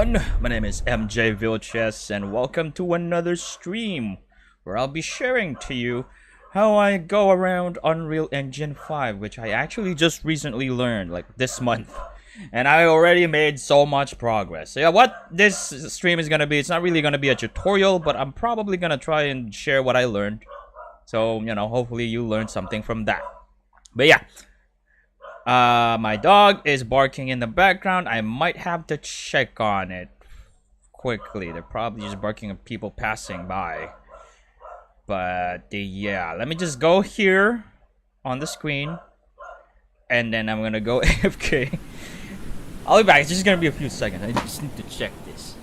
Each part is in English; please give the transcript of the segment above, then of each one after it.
everyone, my name is MJ Vilches and welcome to another stream where I'll be sharing to you how I go around Unreal Engine 5, which I actually just recently learned, like this month. And I already made so much progress. So yeah, what this stream is gonna be, it's not really gonna be a tutorial, but I'm probably gonna try and share what I learned. So, you know, hopefully you learned something from that. But yeah. My dog is barking in the background. I might have to check on it quickly. They're probably just barking at people passing by. But yeah, let me just go here on the screen. And then I'm gonna go AFK. I'll be back. It's just gonna be a few seconds. I just need to check this.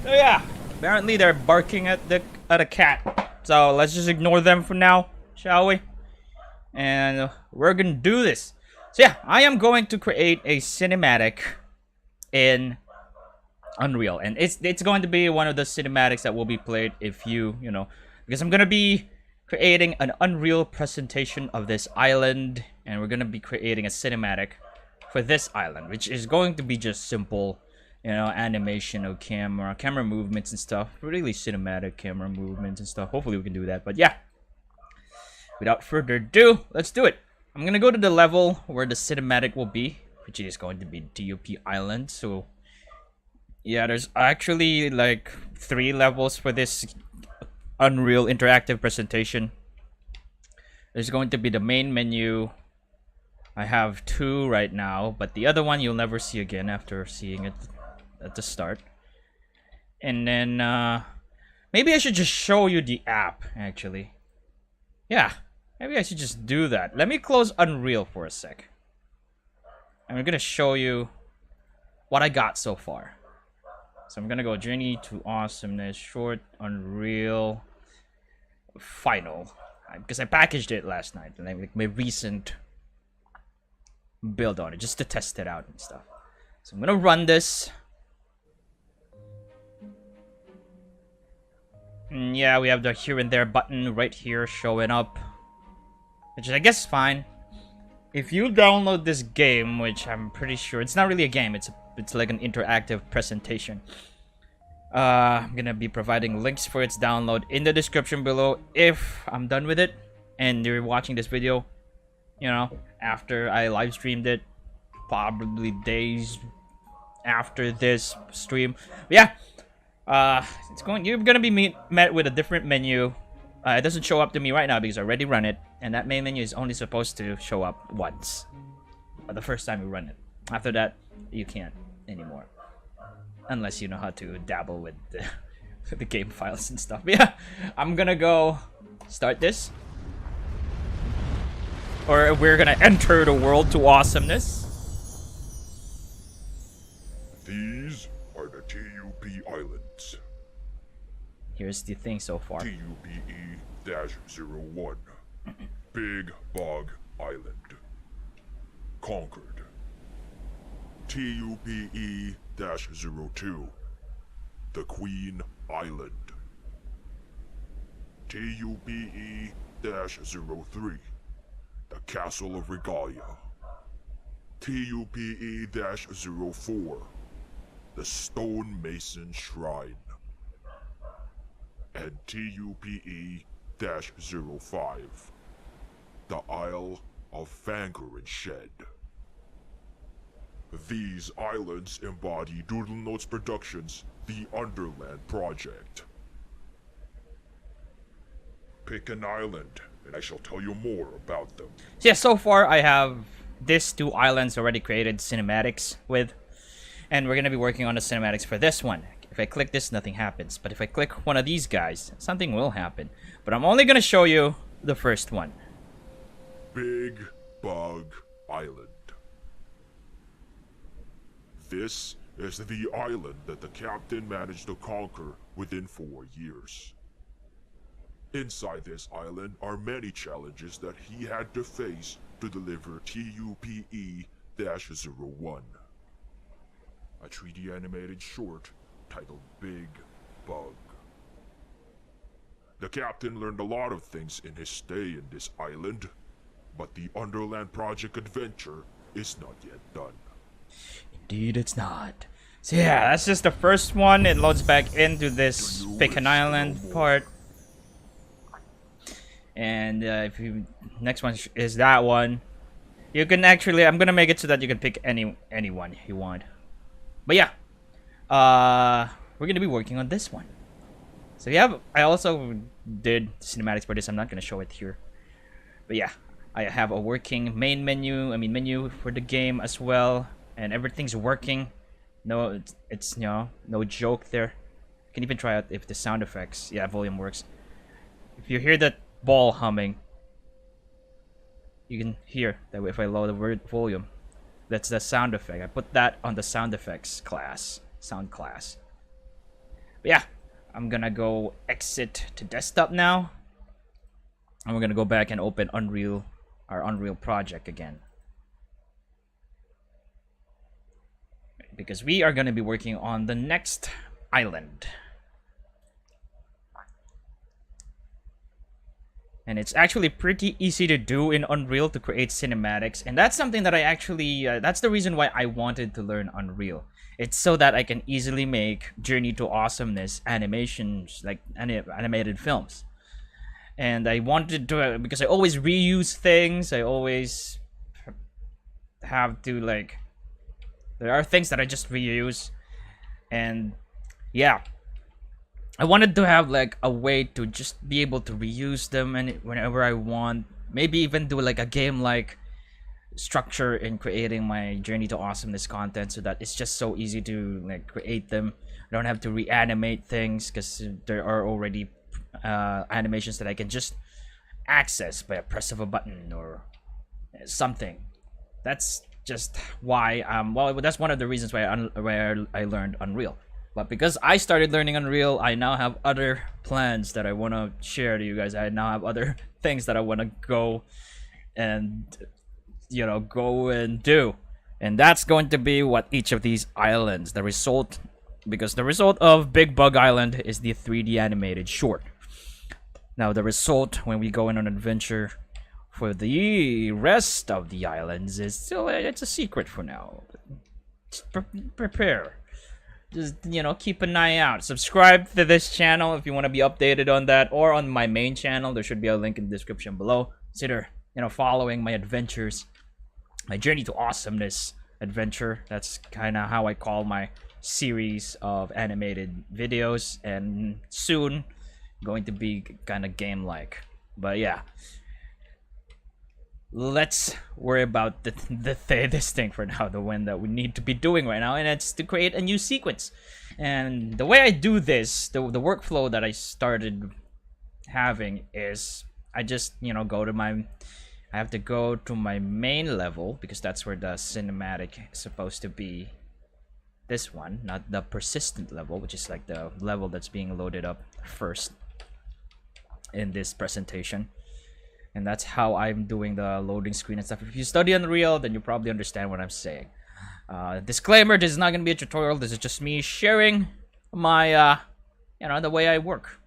So yeah, apparently they're barking at a cat. So let's just ignore them for now, shall we? And we're gonna do this. So yeah, I am going to create a cinematic in Unreal, and it's going to be one of the cinematics that will be played if you know, because I'm gonna be creating an Unreal presentation of this island, and we're gonna be creating a cinematic for this island, which is going to be just simple. You know, animation of camera movements and stuff. Really cinematic camera movements and stuff. Hopefully we can do that. But yeah, without further ado, let's do it. I'm gonna go to the level where the cinematic will be, which is going to be DUP Island. So yeah, there's actually like 3 levels for this Unreal interactive presentation. There's going to be the main menu. I have 2 right now, but the other one you'll never see again after seeing it at the start. And then maybe I should just show you the app, actually. Yeah, maybe I should just do that. Let me close Unreal for a sec. And I'm gonna show you what I got so far. So I'm gonna go Journey to Awesomeness, Short, Unreal, Final. Because I packaged it last night, and I like my recent build on it, just to test it out and stuff. So I'm gonna run this. And yeah, we have the here and there button right here showing up, which I guess is fine. If you download this game, which I'm pretty sure it's not really a game, it's like an interactive presentation. I'm gonna be providing links for its download in the description below if I'm done with it and you're watching this video, you know, after I live streamed it, probably days after this stream. But yeah, you're gonna be met with a different menu. It doesn't show up to me right now because I already run it, and that main menu is only supposed to show up once, the first time you run it. After that, you can't anymore, unless you know how to dabble with the game files and stuff. But yeah, I'm gonna go start this. Or we're gonna enter the world to Awesomeness. These are the TUP Islands. Here's the thing so far. TUPE-01. Big Bog Island. Conquered. TUPE-02. The Queen Island. TUPE-03. The Castle of Regalia. TUPE-04. The Stone Mason Shrine. And TUPE-05. The Isle of Fangor and Shed. These islands embody Doodle Notes Productions' The Underland Project. Pick an island, and I shall tell you more about them. So yeah, so far I have these 2 islands already created cinematics with, and we're gonna be working on the cinematics for this one. If I click this, nothing happens, but if I click one of these guys, something will happen. But I'm only gonna show you the first one. Big Bug Island. This is the island that the captain managed to conquer within 4 years. Inside this island are many challenges that he had to face to deliver TUPE-01, a 3D animated short titled Big Bug. The captain learned a lot of things in his stay in this island, but the Underland Project adventure is not yet done. Indeed, it's not. So yeah, that's just the first one. It loads back into this pick an island part. And if you next one is that one, you can actually, I'm gonna make it so that you can pick anyone you want. But yeah, we're gonna be working on this one. So yeah, I also did cinematics for this. I'm not gonna show it here. But yeah, I have a working main menu. Menu for the game as well, and everything's working. No, it's you know, no joke there. You can even try out if the sound effects. Yeah, volume works. If you hear that ball humming, you can hear that if I lower the word volume. That's the sound effect. I put that on the sound effects class, sound class. But yeah, I'm gonna go exit to desktop now, and we're gonna go back and open Unreal, our Unreal project again, because we are gonna be working on the next island. And it's actually pretty easy to do in Unreal to create cinematics. And that's something that I actually, that's the reason why I wanted to learn Unreal. It's so that I can easily make Journey to Awesomeness animations, like animated films. And I wanted to, because I always reuse things, I always have to, like, there are things that I just reuse. And yeah, I wanted to have like a way to just be able to reuse them and whenever I want. Maybe even do like a game-like structure in creating my Journey to Awesomeness content, so that it's just so easy to like create them. I don't have to reanimate things because there are already animations that I can just access by a press of a button or something. That's just why well, that's one of the reasons why I learned Unreal. But because I started learning Unreal, I now have other plans that I want to share to you guys. I now have other things that I want to go and, you know, go and do. And that's going to be what each of these islands, the result, because the result of Big Bug Island is the 3D animated short. Now the result when we go on an adventure for the rest of the islands is still, it's a secret for now. Just prepare. Just, you know, keep an eye out. Subscribe to this channel if you want to be updated on that, or on my main channel. There should be a link in the description below. Consider, you know, following my adventures, my Journey to Awesomeness adventure. That's kind of how I call my series of animated videos, and soon going to be kind of game-like. But yeah, let's worry about this thing for now, the one that we need to be doing right now, and it's to create a new sequence. And the way I do this, the workflow that I started having is I just, you know, I have to go to my main level, because that's where the cinematic is supposed to be. This one, not the persistent level, which is like the level that's being loaded up first in this presentation. And that's how I'm doing the loading screen and stuff. If you study Unreal, then you probably understand what I'm saying. Disclaimer, this is not going to be a tutorial. This is just me sharing my, you know, the way I work.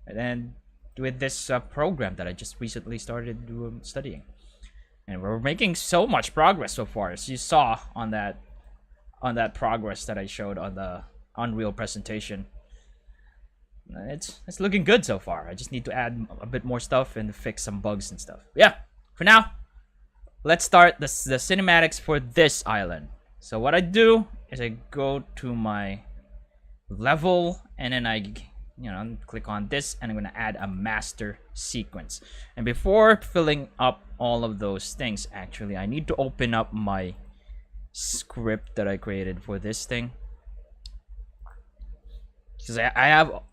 And then with this program that I just recently started studying. And we're making so much progress so far, as you saw on that progress that I showed on the Unreal presentation. It's looking good so far. I just need to add a bit more stuff and fix some bugs and stuff. Yeah, for now, let's start the cinematics for this island. So what I do is I go to my level, and then I, you know, click on this, and I'm gonna add a master sequence. And before filling up all of those things, actually, I need to open up my script that I created for this thing. Because I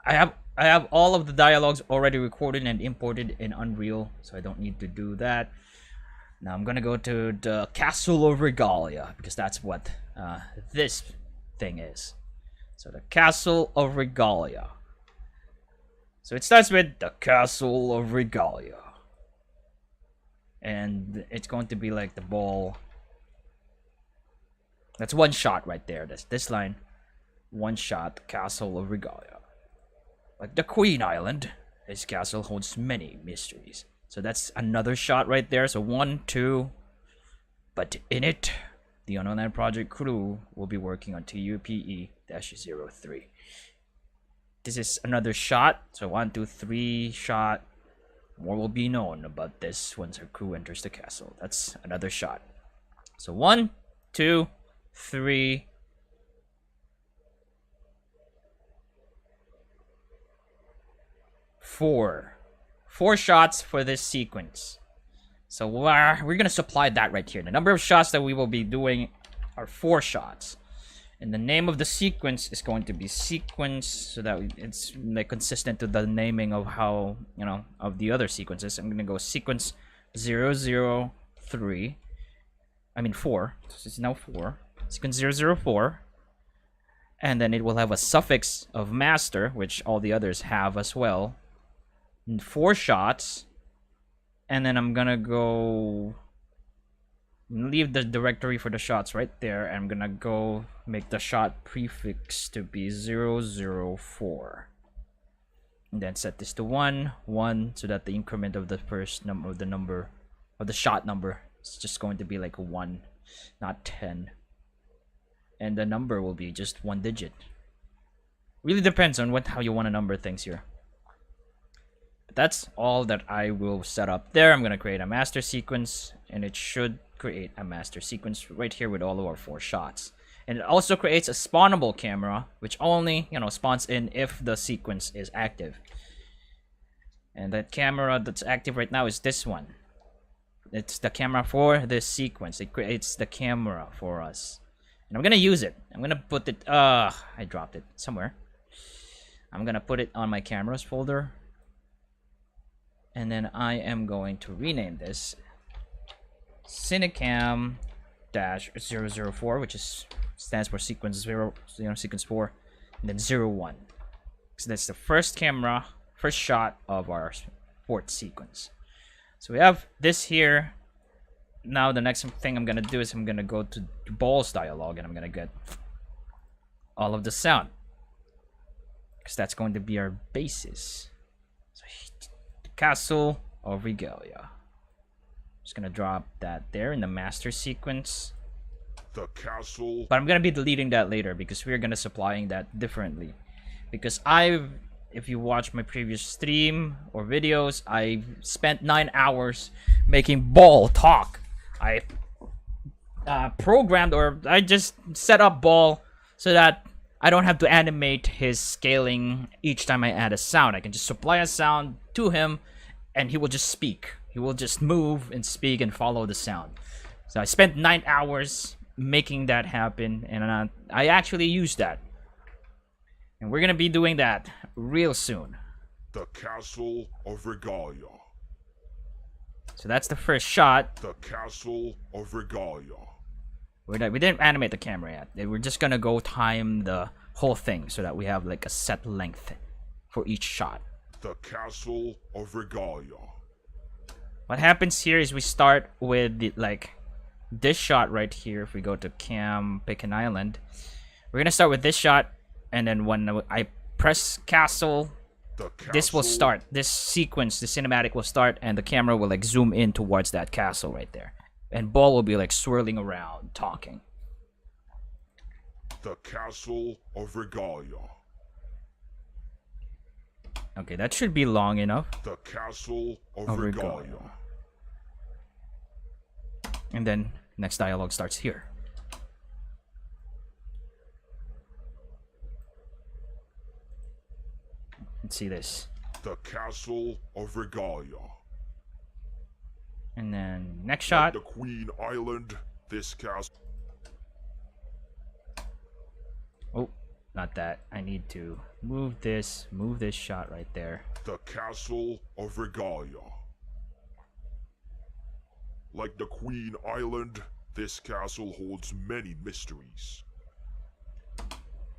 have I have all of the dialogues already recorded and imported in Unreal, so I don't need to do that. Now I'm gonna go to the Castle of Regalia, because that's what this thing is. So the Castle of Regalia. So it starts with the Castle of Regalia. And it's going to be like the ball. That's one shot right there. That's this line. One shot, the Castle of Regalia. Like the Queen Island, this castle holds many mysteries. So that's another shot right there. So 1, 2. But in it, the Unknown Project crew will be working on TUPE-03. This is another shot. So 1, 2, 3 shot. More will be known about this once our crew enters the castle. That's another shot. So 1, 2, 3. 4. 4 shots for this sequence. So we're gonna supply that right here. The number of shots that we will be doing are 4 shots. And the name of the sequence is going to be sequence, so that it's like consistent to the naming of how, you know, of the other sequences. I'm gonna go sequence 003. I mean 4. So it's now 4. Sequence 004. And then it will have a suffix of master, which all the others have as well. 4 shots. And then I'm gonna go leave the directory for the shots right there, and I'm gonna go make the shot prefix to be 004, and then set this to 1 1, so that the increment of the first number of the number of the shot number is just going to be like a 1, not 10, and the number will be just 1 digit. Really depends on how you want to number things here. But that's all that I will set up there. I'm gonna create a master sequence, and it should create a master sequence right here with all of our 4 shots. And it also creates a spawnable camera, which only, you know, spawns in if the sequence is active. And that camera that's active right now is this one. It's the camera for this sequence. It creates the camera for us. And I'm gonna use it. I'm gonna put it, I dropped it somewhere. I'm gonna put it on my cameras folder. And then I am going to rename this Cinecam-004, which stands for sequence 0, sequence 4, and then 01. So that's the first shot of our 4th sequence. So we have this here. Now the next thing I'm gonna do is I'm gonna go to Ball's dialogue, and I'm gonna get all of the sound, because that's going to be our basis. So the Castle of Regalia. Just gonna drop that there in the master sequence. The castle. But I'm gonna be deleting that later, because we're gonna supplying that differently. Because if you watch my previous stream or videos, I spent 9 hours making Ball talk. I programmed, or I just set up Ball so that I don't have to animate his scaling each time I add a sound. I can just supply a sound to him, and he will just speak. He will just move and speak and follow the sound. So I spent 9 hours making that happen, and I actually used that. And we're gonna be doing that real soon. The Castle of Regalia. So that's the first shot. The Castle of Regalia. We didn't animate the camera yet. We're just gonna go time the whole thing so that we have like a set length for each shot. The Castle of Regalia. What happens here is we start with this shot right here. If we go to cam, pick an island, we're gonna start with this shot, and then when I press castle, this will start. This sequence, the cinematic will start, and the camera will like zoom in towards that castle right there, and Ball will be like swirling around talking. The Castle of Regalia. Okay, that should be long enough. The Castle of Regalia. And then next dialogue starts here. Let's see this. The Castle of Regalia. And then next shot. Like the Queen Island, this castle. Oh, not that. I need to move this shot right there. The Castle of Regalia. Like the Queen Island, this castle holds many mysteries.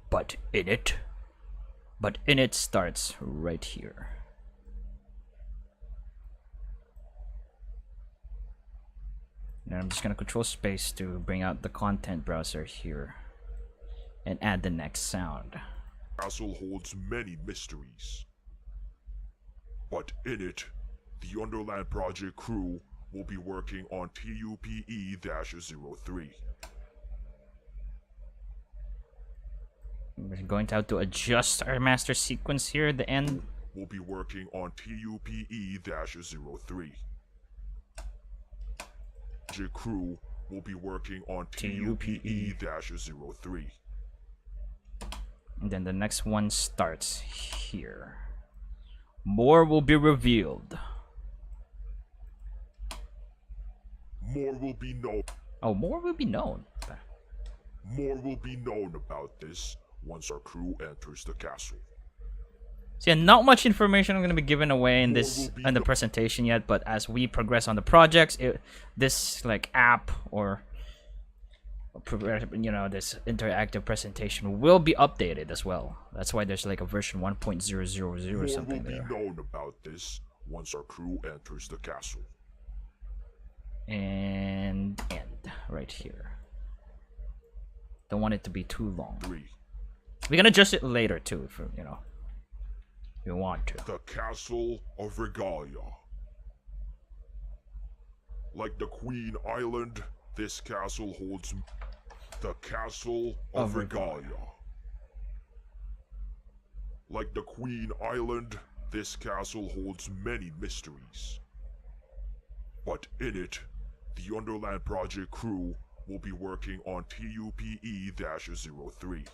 But in it starts right here. And I'm just gonna control space to bring out the content browser here and add the next sound. The castle holds many mysteries. But in it, the Underland Project crew will be working on TUPE-03. We're going to have to adjust our master sequence here at the end. We'll be working on TUPE-03. The crew will be working on TUPE-03. And then the next one starts here. More will be revealed. More will be known. Oh, more will be known. More will be known about this once our crew enters the castle. So yeah, not much information I'm going to be giving away in this in the presentation yet, but as we progress on the projects, this like app or this interactive presentation will be updated as well. That's why there's like a version 1.000 or something there. More will be known about this once our crew enters the castle. And end right here. Don't want it to be too long. 3. We can adjust it later too, if if you want to. The Castle of Regalia. Like the Queen Island, this castle holds the Castle of Regalia. Like the Queen Island, this castle holds many mysteries. But in it, the Underland Project crew will be working on TUPE-03.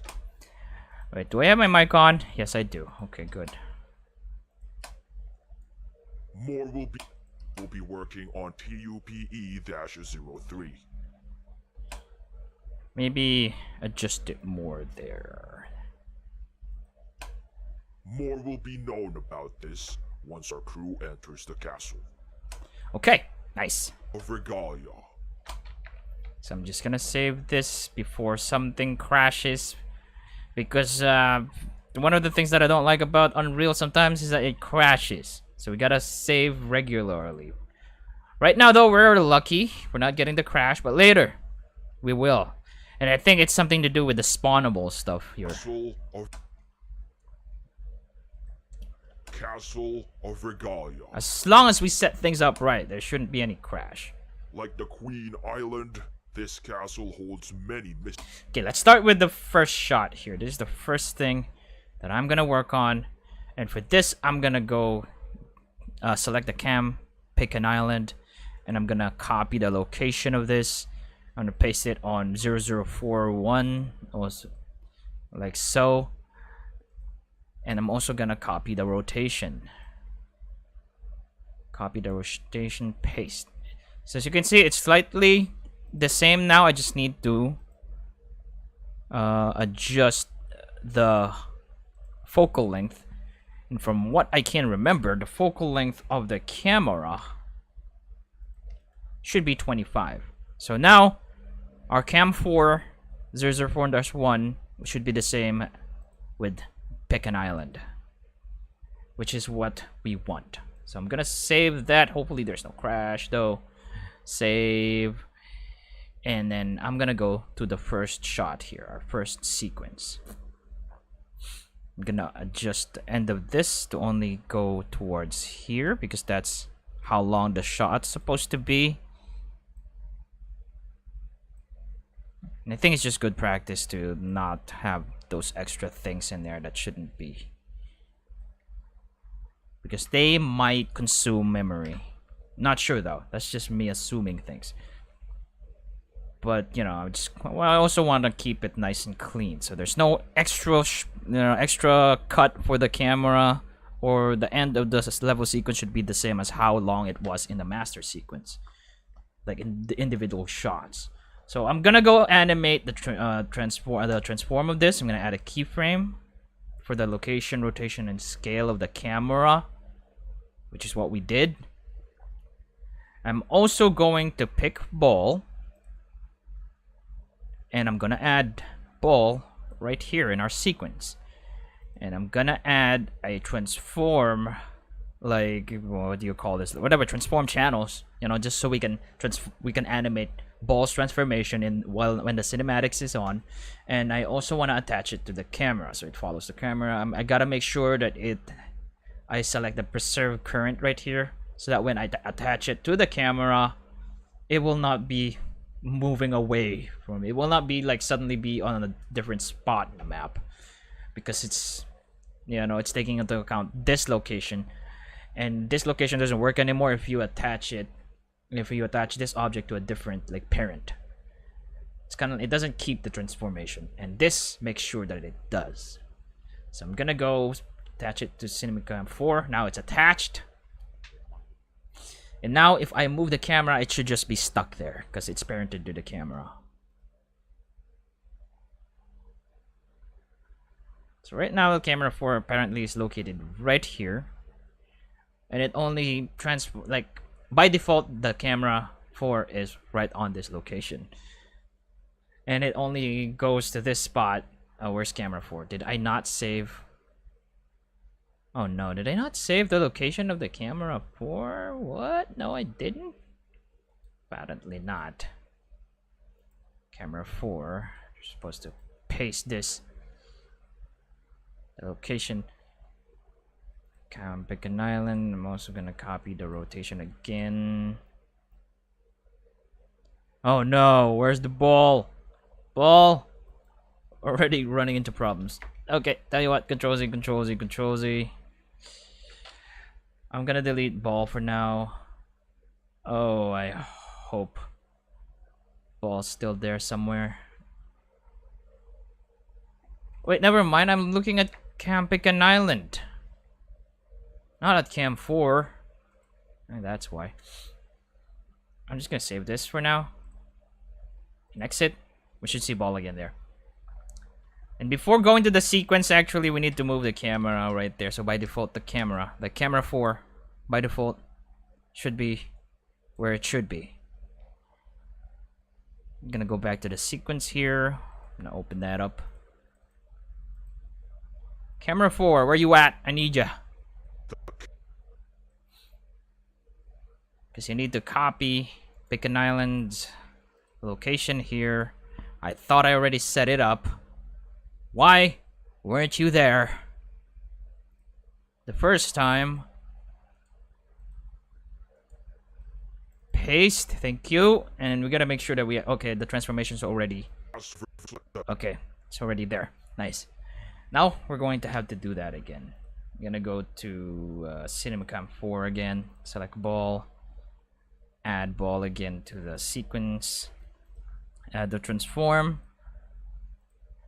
Wait, do I have my mic on? Yes, I do. Okay, good. More will be working on TUPE-03. Maybe adjust it more there. More will be known about this once our crew enters the castle. Okay, nice. Of Regalia. So I'm just gonna save this before something crashes, because one of the things that I don't like about Unreal sometimes is that it crashes. So we gotta save regularly. Right now though, we're lucky. We're not getting the crash, but later we will. And I think it's something to do with the spawnable stuff here. Castle of Regalia. As long as we set things up right, there shouldn't be any crash. Like the Queen Island, this castle holds many mysteries. Okay, let's start with the first shot here. This is the first thing that I'm gonna work on. And for this, I'm gonna go select the cam, pick an island, and I'm gonna copy the location of this. I'm gonna paste it on 0041, also like so. And I'm also gonna copy the rotation. Copy the rotation, paste. So as you can see, it's slightly the same now. I just need to adjust the focal length. And from what I can remember, the focal length of the camera should be 25. So now, our cam 4, 004-1 should be the same with pick an island, which is what we want. So I'm gonna save that. Hopefully there's no crash though. Save. And then I'm gonna go to the first shot here, our first sequence. I'm gonna adjust the end of this to only go towards here because that's how long the shot's supposed to be. And I think it's just good practice to not have those extra things in there that shouldn't be, because they might consume memory. Not sure though. That's just me assuming things. But I also want to keep it nice and clean, so there's no extra, extra cut for the camera, or the end of the level sequence should be the same as how long it was in the master sequence, like in the individual shots. So I'm gonna go animate the transform of this. I'm gonna add a keyframe for the location, rotation, and scale of the camera, which is what we did. I'm also going to pick ball, and I'm gonna add ball right here in our sequence. And I'm gonna add a transform, like, what do you call this? Whatever, transform channels, you know, just so we can animate ball's transformation when the cinematics is on. And I also want to attach it to the camera, so it follows the camera. I gotta make sure that I select the preserve current right here, so that when I attach it to the camera, it will not be moving away from it. It will not be like suddenly be on a different spot in the map, because it's, you know, it's taking into account this location, and this location doesn't work anymore if you attach this object to a different, like, parent. It doesn't keep the transformation, and this makes sure that it does. So I'm gonna go attach it to CinemaCam 4. Now it's attached. And now if I move the camera, it should just be stuck there because it's parented to the camera. So right now the camera 4 apparently is located right here. And it only by default the camera 4 is right on this location. And it only goes to this spot. Where's camera 4? Did I not save? Oh no, did I not save the location of the camera 4? What? No, I didn't? Apparently not. Camera 4. You're supposed to paste this. The location. Pick an island. I'm also gonna copy the rotation again. Oh no, where's the ball? Ball! Already running into problems. Okay, tell you what, Control Z, Control Z, Control Z. I'm gonna delete ball for now. Oh, I hope ball's still there somewhere. Wait, never mind. I'm looking at Cam Pick an Island, not at Cam 4. That's why. I'm just gonna save this for now. And exit. We should see ball again there. And before going to the sequence, actually, we need to move the camera right there. So by default, the camera 4, by default, should be where it should be. I'm gonna go back to the sequence here. I'm gonna open that up. Camera 4, where you at? I need ya. Because you need to copy Pick an Island's location here. I thought I already set it up. Why weren't you there the first time? Paste, thank you. And we gotta make sure that okay, the transformation's already, okay, it's already there. Nice. Now we're going to have to do that again. I'm gonna go to CinemaCam 4 again, select ball, add ball again to the sequence, add the transform.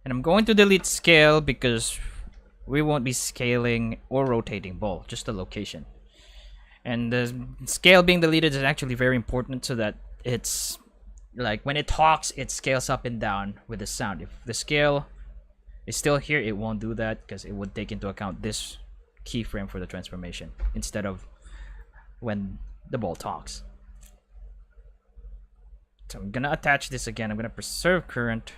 And I'm going to delete scale because we won't be scaling or rotating ball, just the location. And the scale being deleted is actually very important so that it's like when it talks, it scales up and down with the sound. If the scale is still here, it won't do that because it would take into account this keyframe for the transformation instead of when the ball talks. So I'm gonna attach this again. I'm gonna preserve current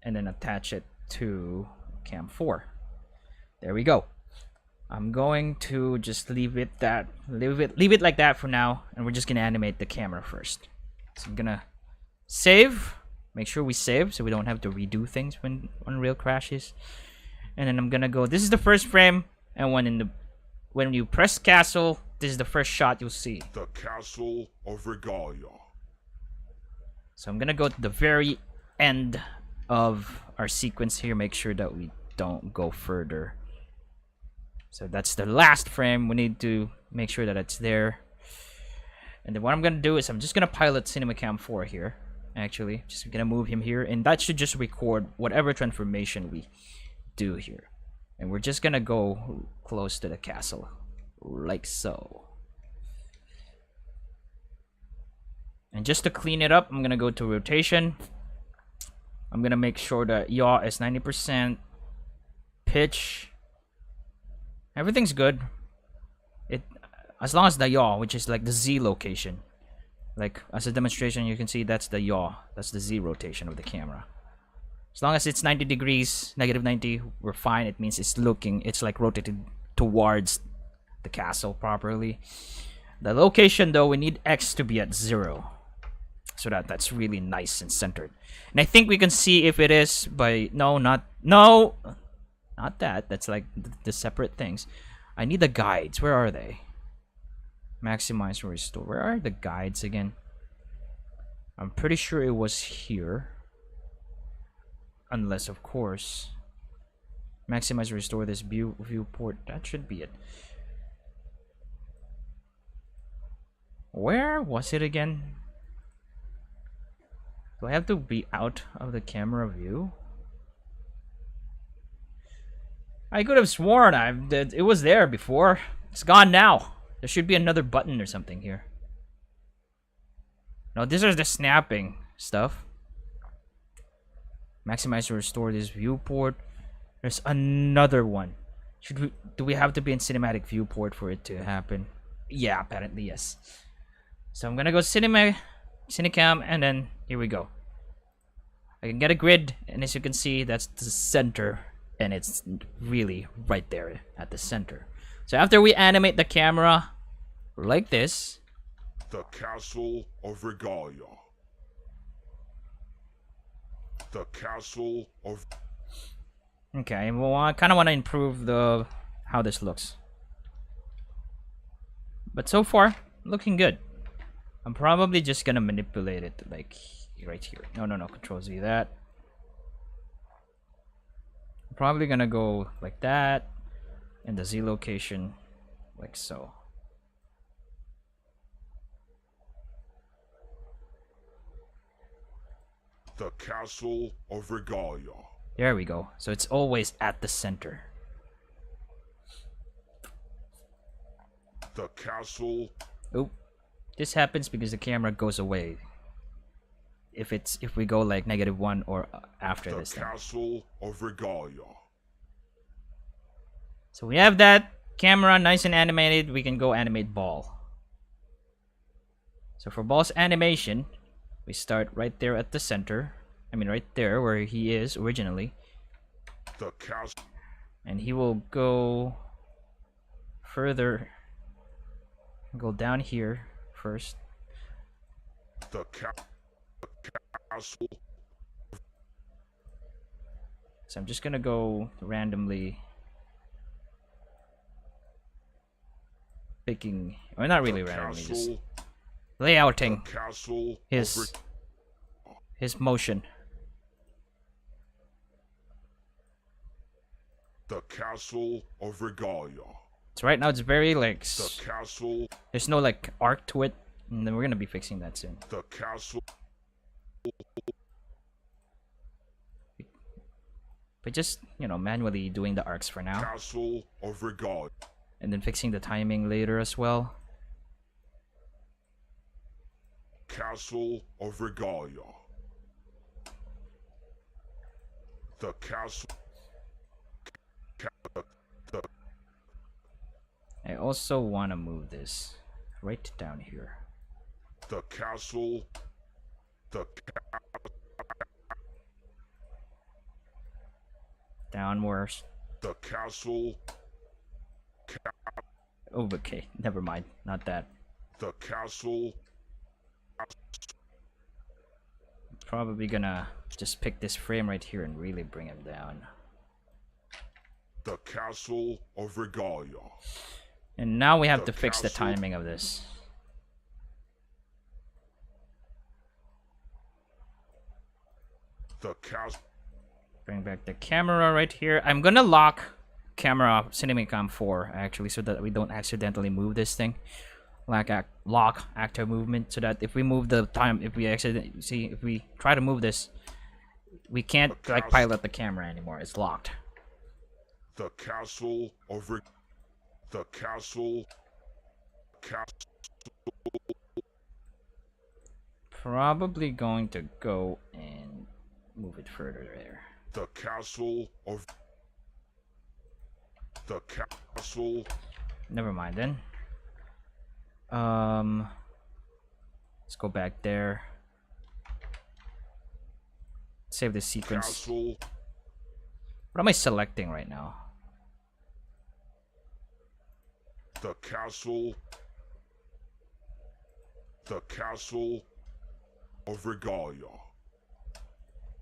and then attach it to Cam 4. There we go. I'm going to just leave it like that for now, and we're just gonna animate the camera first. So I'm gonna save. Make sure we save so we don't have to redo things when Unreal crashes. And then I'm gonna go. This is the first frame, and when you press castle, this is the first shot you'll see. The castle of Regalia. So I'm gonna go to the very end of our sequence here. Make sure that we don't go further. So that's the last frame. We need to make sure that it's there. And then what I'm gonna do is I'm just gonna pilot CinemaCam 4 here. Actually, just gonna move him here, and that should just record whatever transformation we do here. And we're just gonna go close to the castle, like so. And just to clean it up, I'm gonna go to rotation. I'm gonna make sure that yaw is 90%. Pitch. Everything's good. As long as the yaw, which is like the Z location. Like as a demonstration, you can see that's the yaw. That's the Z rotation of the camera. As long as it's 90 degrees, negative 90, we're fine. It means it's like rotated towards the castle properly. The location though, we need X to be at 0. So that's really nice and centered. And I think we can see if it is by, not that. That's like the separate things. I need the guides. Where are they? Maximize or restore. Where are the guides again? I'm pretty sure it was here. Unless, of course, maximize or restore this viewport. That should be it. Where was it again? Do I have to be out of the camera view? I could have sworn it was there before. It's gone now. There should be another button or something here. No, this is the snapping stuff. Maximize or restore this viewport. There's another one. Do we have to be in cinematic viewport for it to happen? Yeah, apparently yes. So I'm gonna go Cinecam, and then here we go. I can get a grid, and as you can see, that's the center, and it's really right there at the center. So after we animate the camera like this, the Castle of Regalia. The Castle of... Okay, well, I kind of want to improve how this looks. But so far, looking good. I'm probably just gonna manipulate it like right here. No, Control Z that. I'm probably gonna go like that, and the Z location like so. The Castle of Regalia. There we go. So it's always at the center. The Castle. Oh, this happens because the camera goes away. If we go like -1 or after this. The Castle of Regalia. So we have that camera nice and animated. We can go animate ball. So for ball's animation, we start right there at the center. I mean right there where he is originally. The castle. And he will go further. Go down here first. The castle. So I'm just gonna go randomly picking, or not really randomly, just layouting his motion. The Castle of Regalia. So right now it's very like the castle. There's no like arc to it, and then we're gonna be fixing that soon. The castle. But just, you know, manually doing the arcs for now. Castle of Regalia. And then fixing the timing later as well. Castle of Regalia. The castle. I also want to move this right down here. The castle. Downwards. The castle. Oh, okay. Never mind. Not that. The castle. Probably gonna just pick this frame right here and really bring him down. The Castle of Regalia. And now we have to fix the timing of this. The castle. Bring back the camera right here. I'm gonna lock camera Cinemacam 4 actually, so that we don't accidentally move this thing. Lock actor movement, so that if we move the time, if we try to move this, we can't like pilot the camera anymore. It's locked. The Castle of the Castle. probably going to go and move it further there. The castle of... The castle... Never mind then. Let's go back there. Save the sequence. Castle... What am I selecting right now? The castle... The castle of Regalia.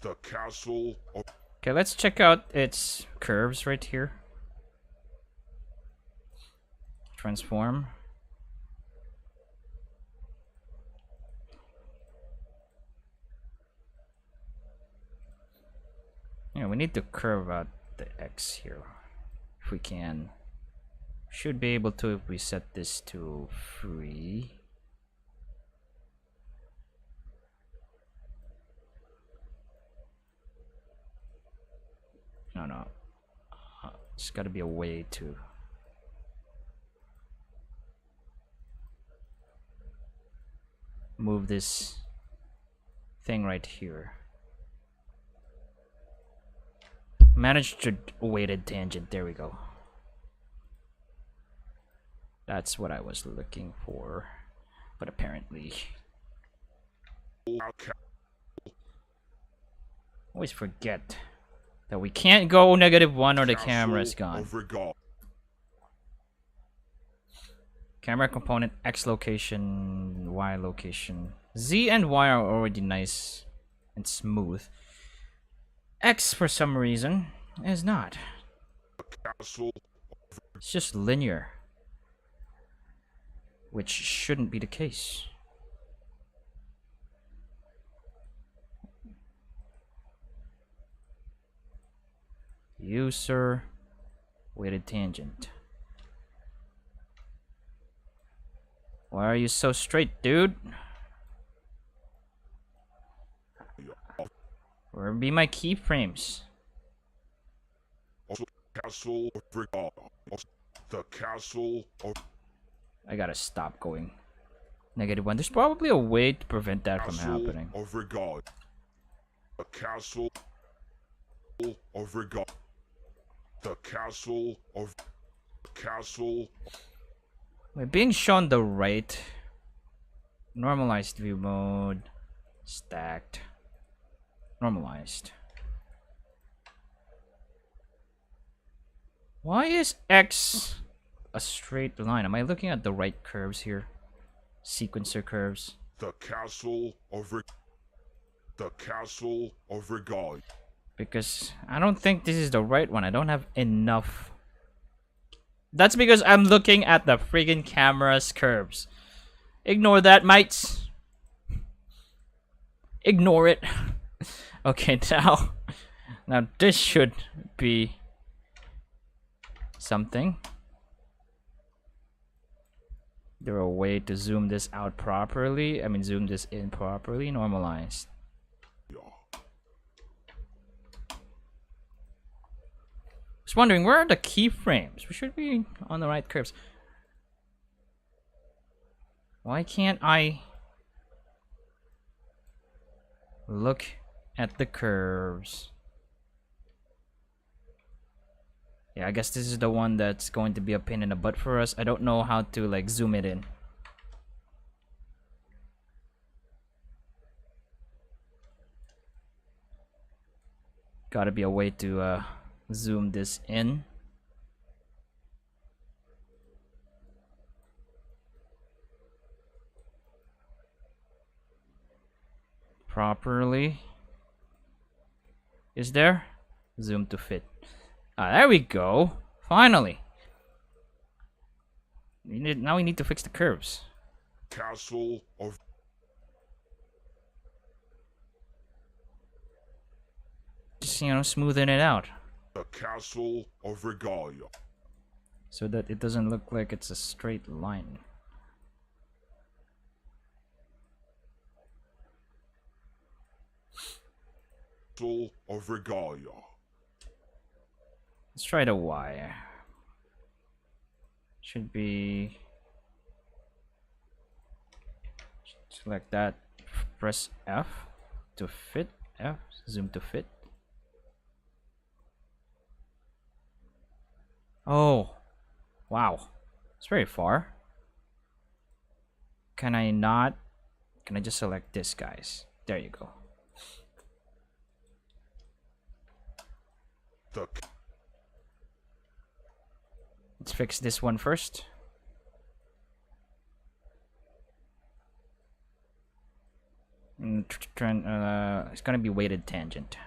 The castle of... Okay, let's check out its curves right here. Transform. Yeah, we need to curve out the X here. If we can. Should be able to if we set this to free. No. There's gotta be a way to... move this thing right here. Manage to weighted tangent. There we go. That's what I was looking for. But apparently... always forget that we can't go -1 or the camera's gone. Camera component X location, Y location. Z and Y are already nice and smooth. X, for some reason, is not. It's just linear, which shouldn't be the case. User weighted tangent. Why are you so straight, dude? Where be my keyframes? Castle of Regalia. The castle of... I gotta stop going -1. There's probably a way to prevent that from happening. Of Regalia. The castle of Regalia. The castle of... Castle... We're being shown the right. Normalized view mode. Stacked. Normalized. Why is X a straight line? Am I looking at the right curves here? Sequencer curves. The castle of The castle of Regalia. Because I don't think this is the right one. I don't have enough. That's because I'm looking at the friggin' camera's curves. Ignore that, mates. Ignore it. Okay, now this should be something. There a way to zoom this out properly? I mean, zoom this in properly. Normalized. Just wondering, where are the keyframes? We should be on the right curves. Why can't I look at the curves? Yeah, I guess this is the one that's going to be a pain in the butt for us. I don't know how to like zoom it in. Gotta be a way to zoom this in. Properly. Is there? Zoom to fit. Ah, there we go. Finally. Now we need to fix the curves. Castle of... Just, you know, smoothing it out. The castle of Regalia. So that it doesn't look like it's a straight line. Castle of Regalia. Let's try the Y. Should be... select that. press F to fit. F, zoom to fit. Oh, wow. It's very far. Can I not? Can I just select this, guys? There you go. Let's fix this one first. It's gonna be weighted tangent.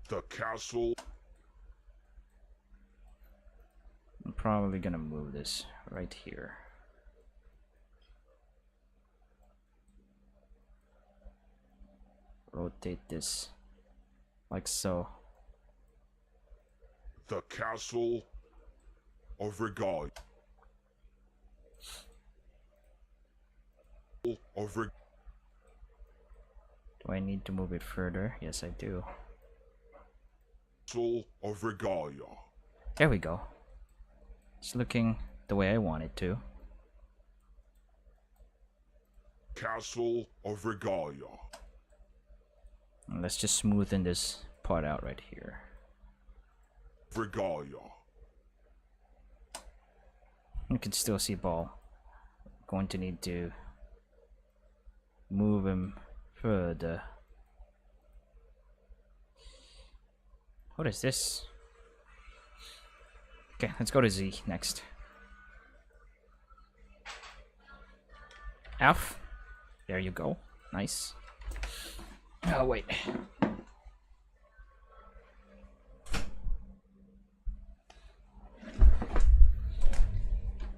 The castle. I'm probably gonna move this right here. Rotate this like so. The castle of Regalia. Do I need to move it further? Yes, I do. Castle of Regalia. There we go. It's looking the way I want it to. Castle of Regalia. And let's just smoothen this part out right here. Regalia. You can still see Ball. Going to need to move him further. What is this? Okay, let's go to Z next. F. There you go. Nice. Oh, wait.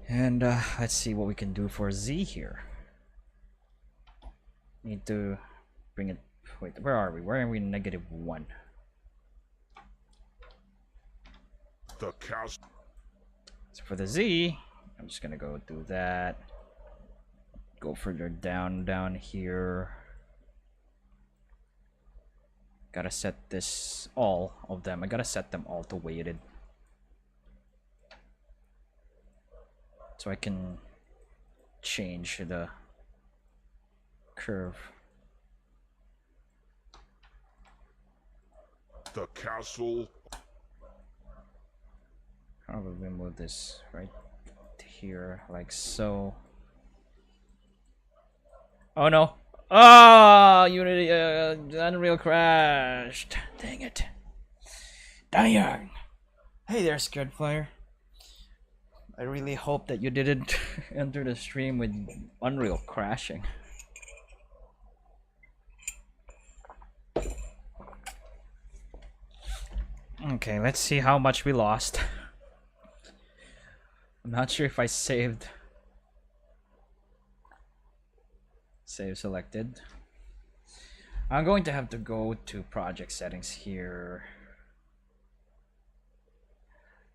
And let's see what we can do for Z here. Need to bring it. Wait, where are we? Where are we? -1. The castle. So for the Z, I'm just gonna go do that. Go further down here. Gotta set this, all of them. I gotta set them all to weighted. So I can change the curve. The castle. Probably move this right here, like so. Oh no! Oh, Unity, Unreal crashed. Dang it! Dang! Hey there, Scared Flier. I really hope that you didn't enter the stream with Unreal crashing. Okay, let's see how much we lost. I'm not sure if I saved. Save selected. I'm going to have to go to project settings here.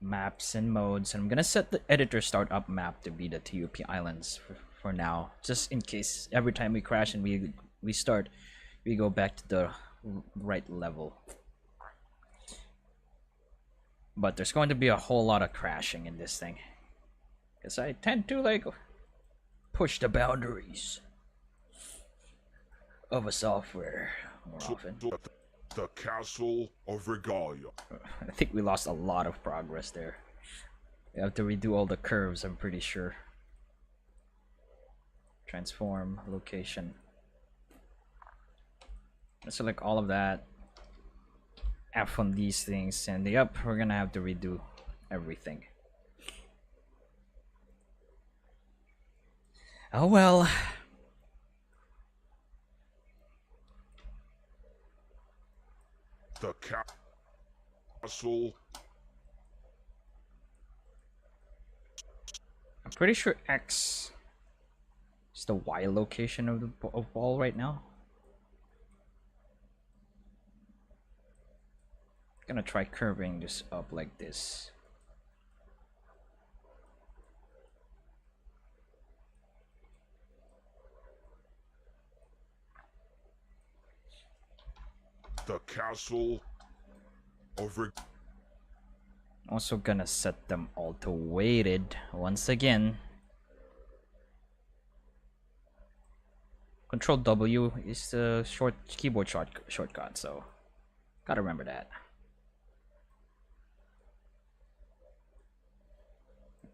Maps and modes, and I'm gonna set the editor startup map to be the TUP Islands for now, just in case every time we crash and we start, we go back to the right level. But there's going to be a whole lot of crashing in this thing, because I tend to like push the boundaries of a software more often. The castle of Regalia. I think we lost a lot of progress there. We have to redo all the curves, I'm pretty sure. Transform, location. Let's select all of that. F on these things, and yep, we're gonna have to redo everything. Oh well. The castle. I'm pretty sure X is the Y location of the ball right now. Gonna try curving this up like this. The castle of Regalia. Also gonna set them all to weighted once again. Control W is the keyboard shortcut, so gotta remember that.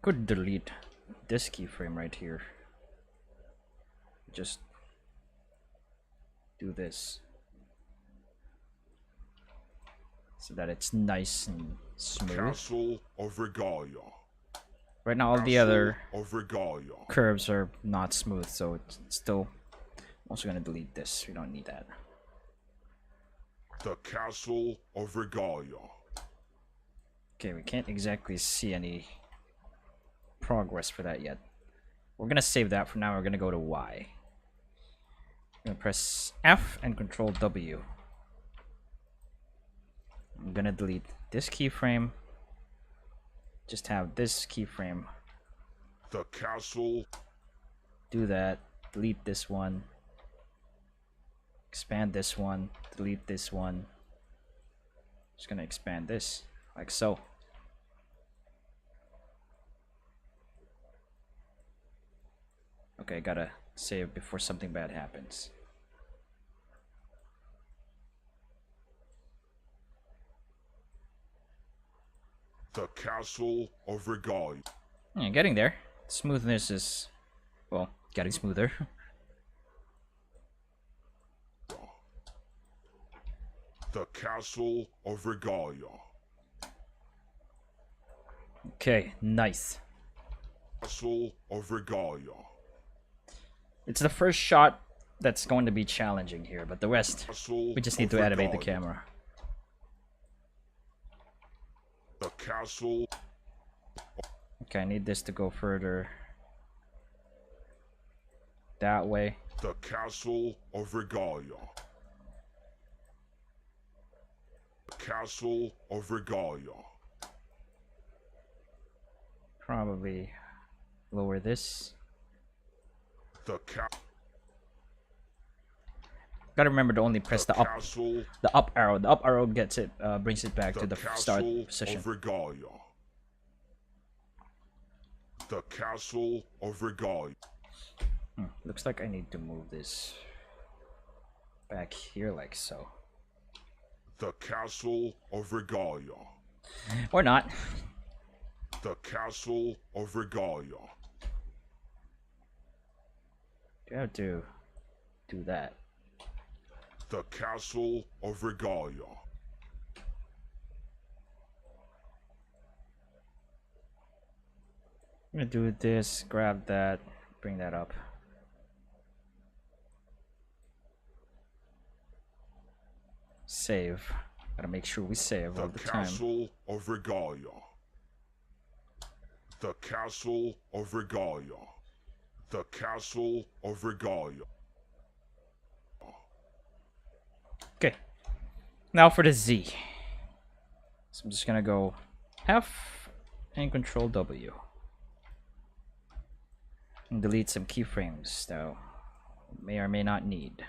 Could delete this keyframe right here. Just do this so that it's nice and smooth. Castle of Regalia. Right now, all the other of Regalia. curves are not smooth, so it's still. I'm also gonna delete this. We don't need that. The Castle of Regalia. Okay, we can't exactly see any progress for that yet. We're gonna save that for now. We're gonna go to Y. I'm gonna press F and Control W. I'm gonna delete this keyframe. Just have this keyframe. The castle. Do that. Delete this one. Expand this one. Delete this one. Just gonna expand this like so. Okay, gotta save before something bad happens. The Castle of Regalia. Yeah, getting there. Smoothness is, well, getting smoother. The Castle of Regalia. Okay, nice. Castle of Regalia. It's the first shot that's going to be challenging here, but the rest, Castle we just need of to animate the Regalia. camera. The Castle. Okay, I need this to go further that way. The Castle of Regalia. The Castle of Regalia. Probably lower this. The Gotta remember to only press the up arrow. The up arrow gets it, brings it back to the start position. Of Regalia. The Castle of Regalia. Looks like I need to move this back here like so. The Castle of Regalia. Or not. The Castle of Regalia. You have to do that. The Castle of Regalia. I'm gonna do this, grab that, bring that up. Save. Gotta make sure we save all the time. The Castle of Regalia. The Castle of Regalia. The Castle of Regalia. Okay. Now for the Z. So I'm just gonna go F and Control W. And delete some keyframes that may or may not need.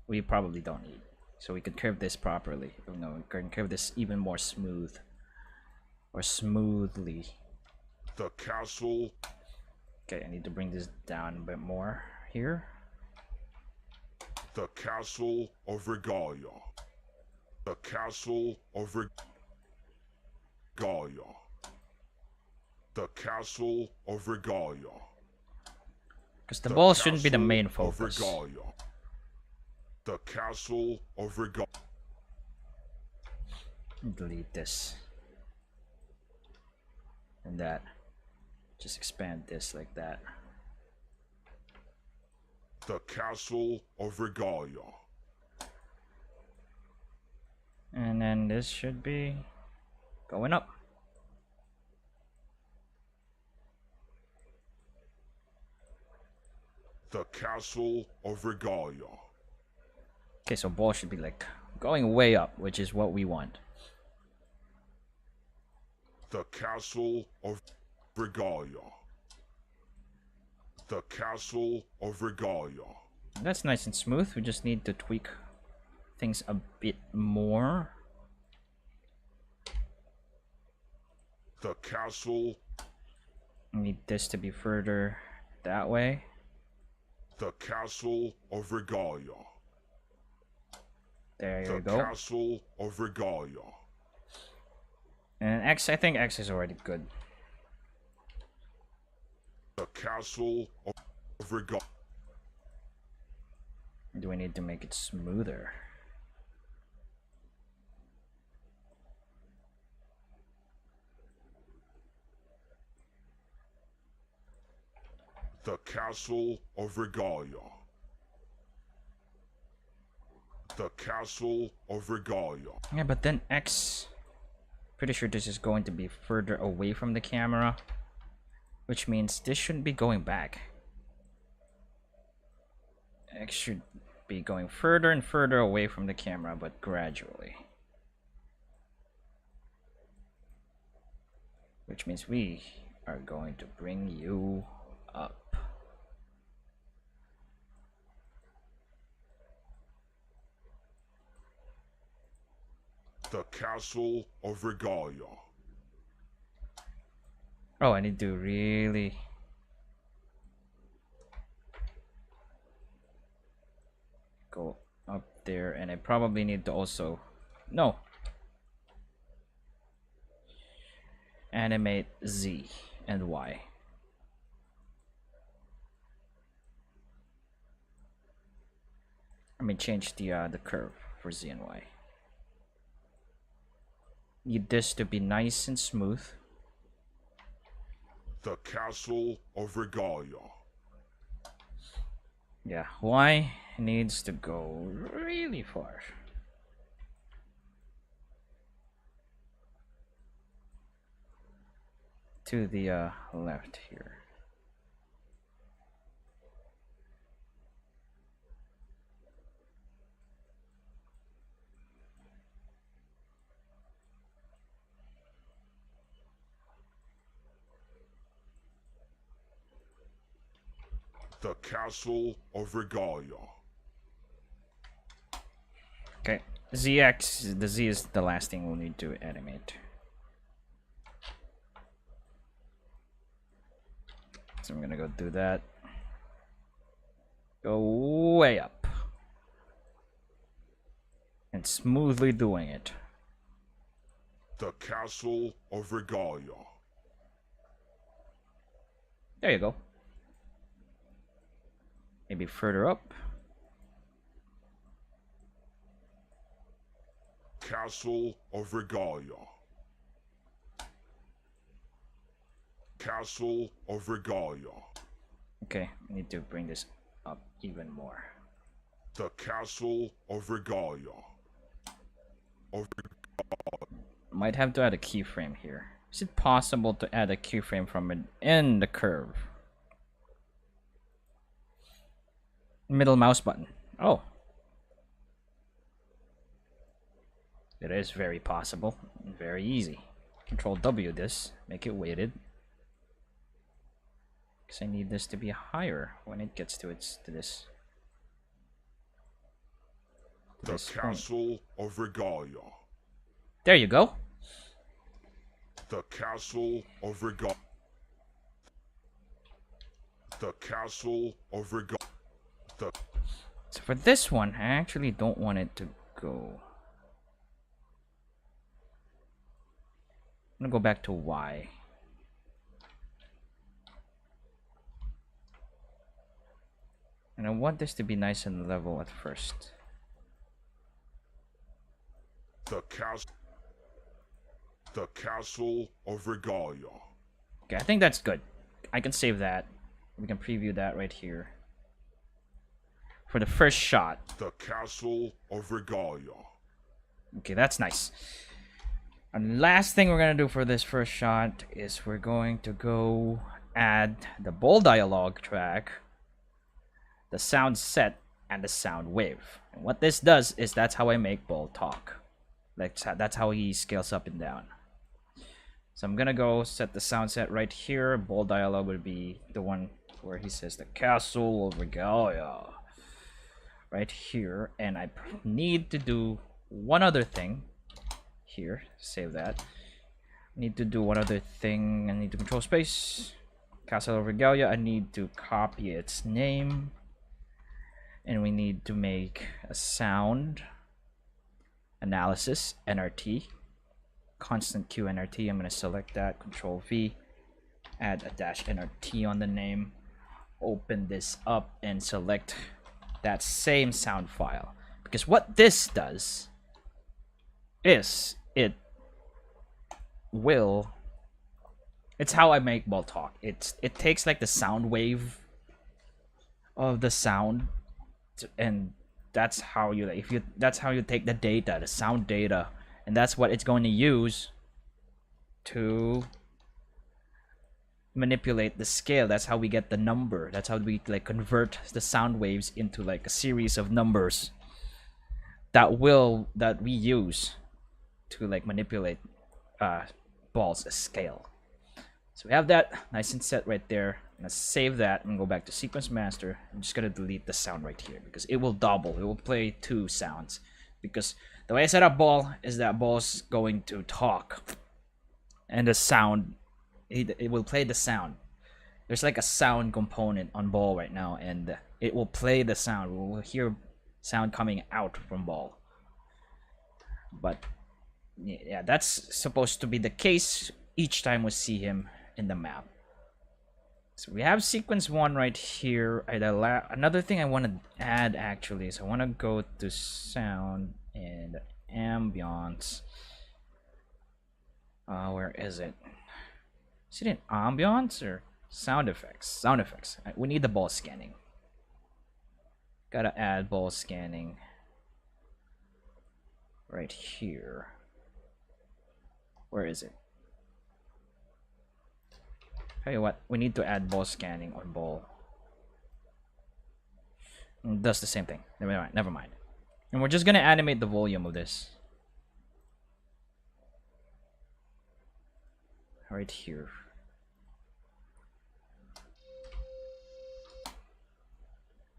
We probably don't need. So we can curve this properly. You know, we can curve this even more smooth. Or smoothly. The Castle. Okay, I need to bring this down a bit more here. The Castle of Regalia. The Castle of Regalia. The Castle of Regalia. Because the ball shouldn't be the main focus. Regalia. The Castle of Regalia. Delete this. And that. Just expand this like that. The Castle of Regalia. And then this should be going up. The Castle of Regalia. Okay, so ball should be like going way up, which is what we want. The Castle of Regalia. The Castle of Regalia. That's nice and smooth. We just need to tweak things a bit more. The Castle. I need this to be further that way. The Castle of Regalia. There you The go. Castle of Regalia. And X, I think X is already good. The Castle of Regalia. Do we need to make it smoother? The Castle of Regalia. The Castle of Regalia. Yeah, but then X... Pretty sure this is going to be further away from the camera. Which means this shouldn't be going back. X should be going further and further away from the camera, but gradually. Which means we are going to bring you up. The Castle of Regalia. Oh, I need to really... go up there, and I probably need to also... No! Animate Z and Y. I mean, change the curve for Z and Y. Need this to be nice and smooth. The Castle of Regalia. Yeah, Y needs to go really far. To the left here. The Castle of Regalia. Okay, ZX, the Z is the last thing we'll need to animate. So I'm gonna go do that. Go way up. And smoothly doing it. The Castle of Regalia. There you go. Maybe further up. Castle of Regalia. Castle of Regalia. Okay, I need to bring this up even more. The Castle of Regalia. Might have to add a keyframe here. Is it possible to add a keyframe from it in the curve? Middle mouse button. Oh. It is very possible. Very easy. Control W this. Make it weighted. Because I need this to be higher when it gets to this. The Castle of Regalia. There you go. The Castle of Regalia. The Castle of Regalia. So for this one, I actually don't want it to go. I'm gonna go back to Y. And I want this to be nice and level at first. The Castle of Regalia. Okay, I think that's good. I can save that. We can preview that right here. For the first shot. The Castle of Regalia. Okay, that's nice. And last thing we're gonna do for this first shot is we're going to go add the bold dialogue track, the sound set, and the sound wave. And what this does is that's how I make bold talk. That's how he scales up and down. So I'm gonna go set the sound set right here. Bold dialogue would be the one where he says the Castle of Regalia. Right here. And I need to do one other thing. Here, save that. I need to do one other thing. I need to control space. Castle of Regalia. I need to copy its name. and we need to make a sound analysis NRT, constant Q NRT. I'm going to select that, Control V, add a dash NRT on the name, open this up and select that same sound file, because what this does is it's how I make ball talk. It takes like the sound wave of the sound, and that's how you take the data, the sound data, and that's what it's going to use to manipulate the scale. That's how we get the number. That's how we like convert the sound waves into like a series of numbers that we use to like manipulate ball's scale. So we have that nice and set right there. I'm gonna save that and go back to sequence master. I'm just gonna delete the sound right here because it will double. It will play two sounds, because the way I set up ball is that ball's going to talk, and the sound, it will play the sound. There's like a sound component on ball right now, and it will play the sound. We will hear sound coming out from ball. But yeah, that's supposed to be the case each time we see him in the map. So we have sequence 1 right here. Another thing I want to add actually is I want to go to sound and ambience. Where is it? Is it in ambience or sound effects? Sound effects. We need the ball scanning. Gotta add ball scanning right here. Where is it? Tell you what, we need to add ball scanning on ball. It does the same thing. Never mind. And we're just gonna animate the volume of this. Right here.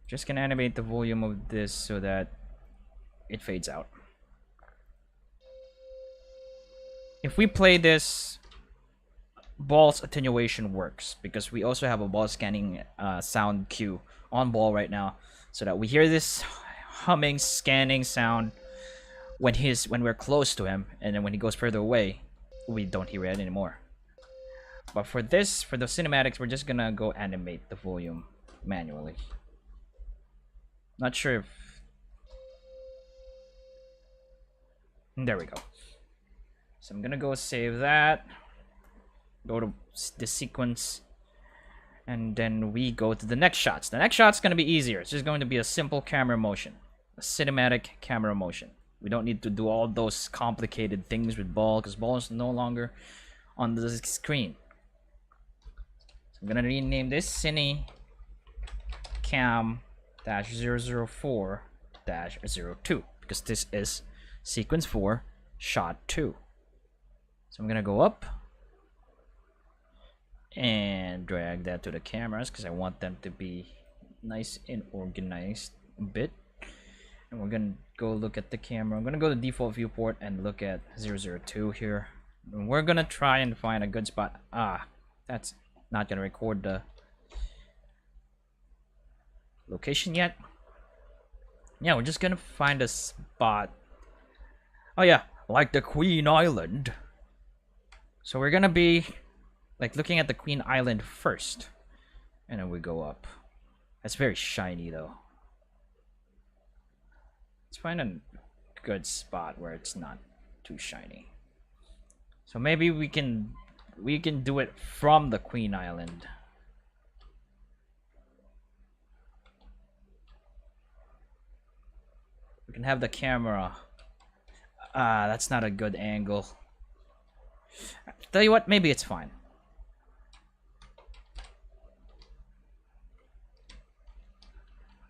Just gonna animate the volume of this so that it fades out. If we play this, ball's attenuation works because we also have a ball scanning sound cue on ball right now, so that we hear this humming, scanning sound when we're close to him, and then when he goes further away, we don't hear it anymore. But for the cinematics, we're just gonna go animate the volume manually. Not sure if... There we go. So I'm gonna go save that. Go to the sequence. And then we go to the next shots. The next shot's gonna be easier. It's just going to be a simple camera motion. A cinematic camera motion. We don't need to do all those complicated things with ball, because ball is no longer on the screen. So I'm gonna rename this Cine Cam -004-02, because this is sequence 4, shot 2. So I'm gonna go up and drag that to the cameras because I want them to be nice and organized a bit. And we're gonna go look at the camera. I'm gonna go to default viewport and look at 002 here. And we're gonna try and find a good spot. That's not gonna record the location yet. Yeah, we're just gonna find a spot. Oh yeah, like the Queen Island. So we're gonna be like looking at the Queen Island first, and then we go up. That's very shiny though. Let's find a good spot where it's not too shiny. So maybe we can do it from the Queen Island. We can have the camera. That's not a good angle. Tell you what, maybe it's fine.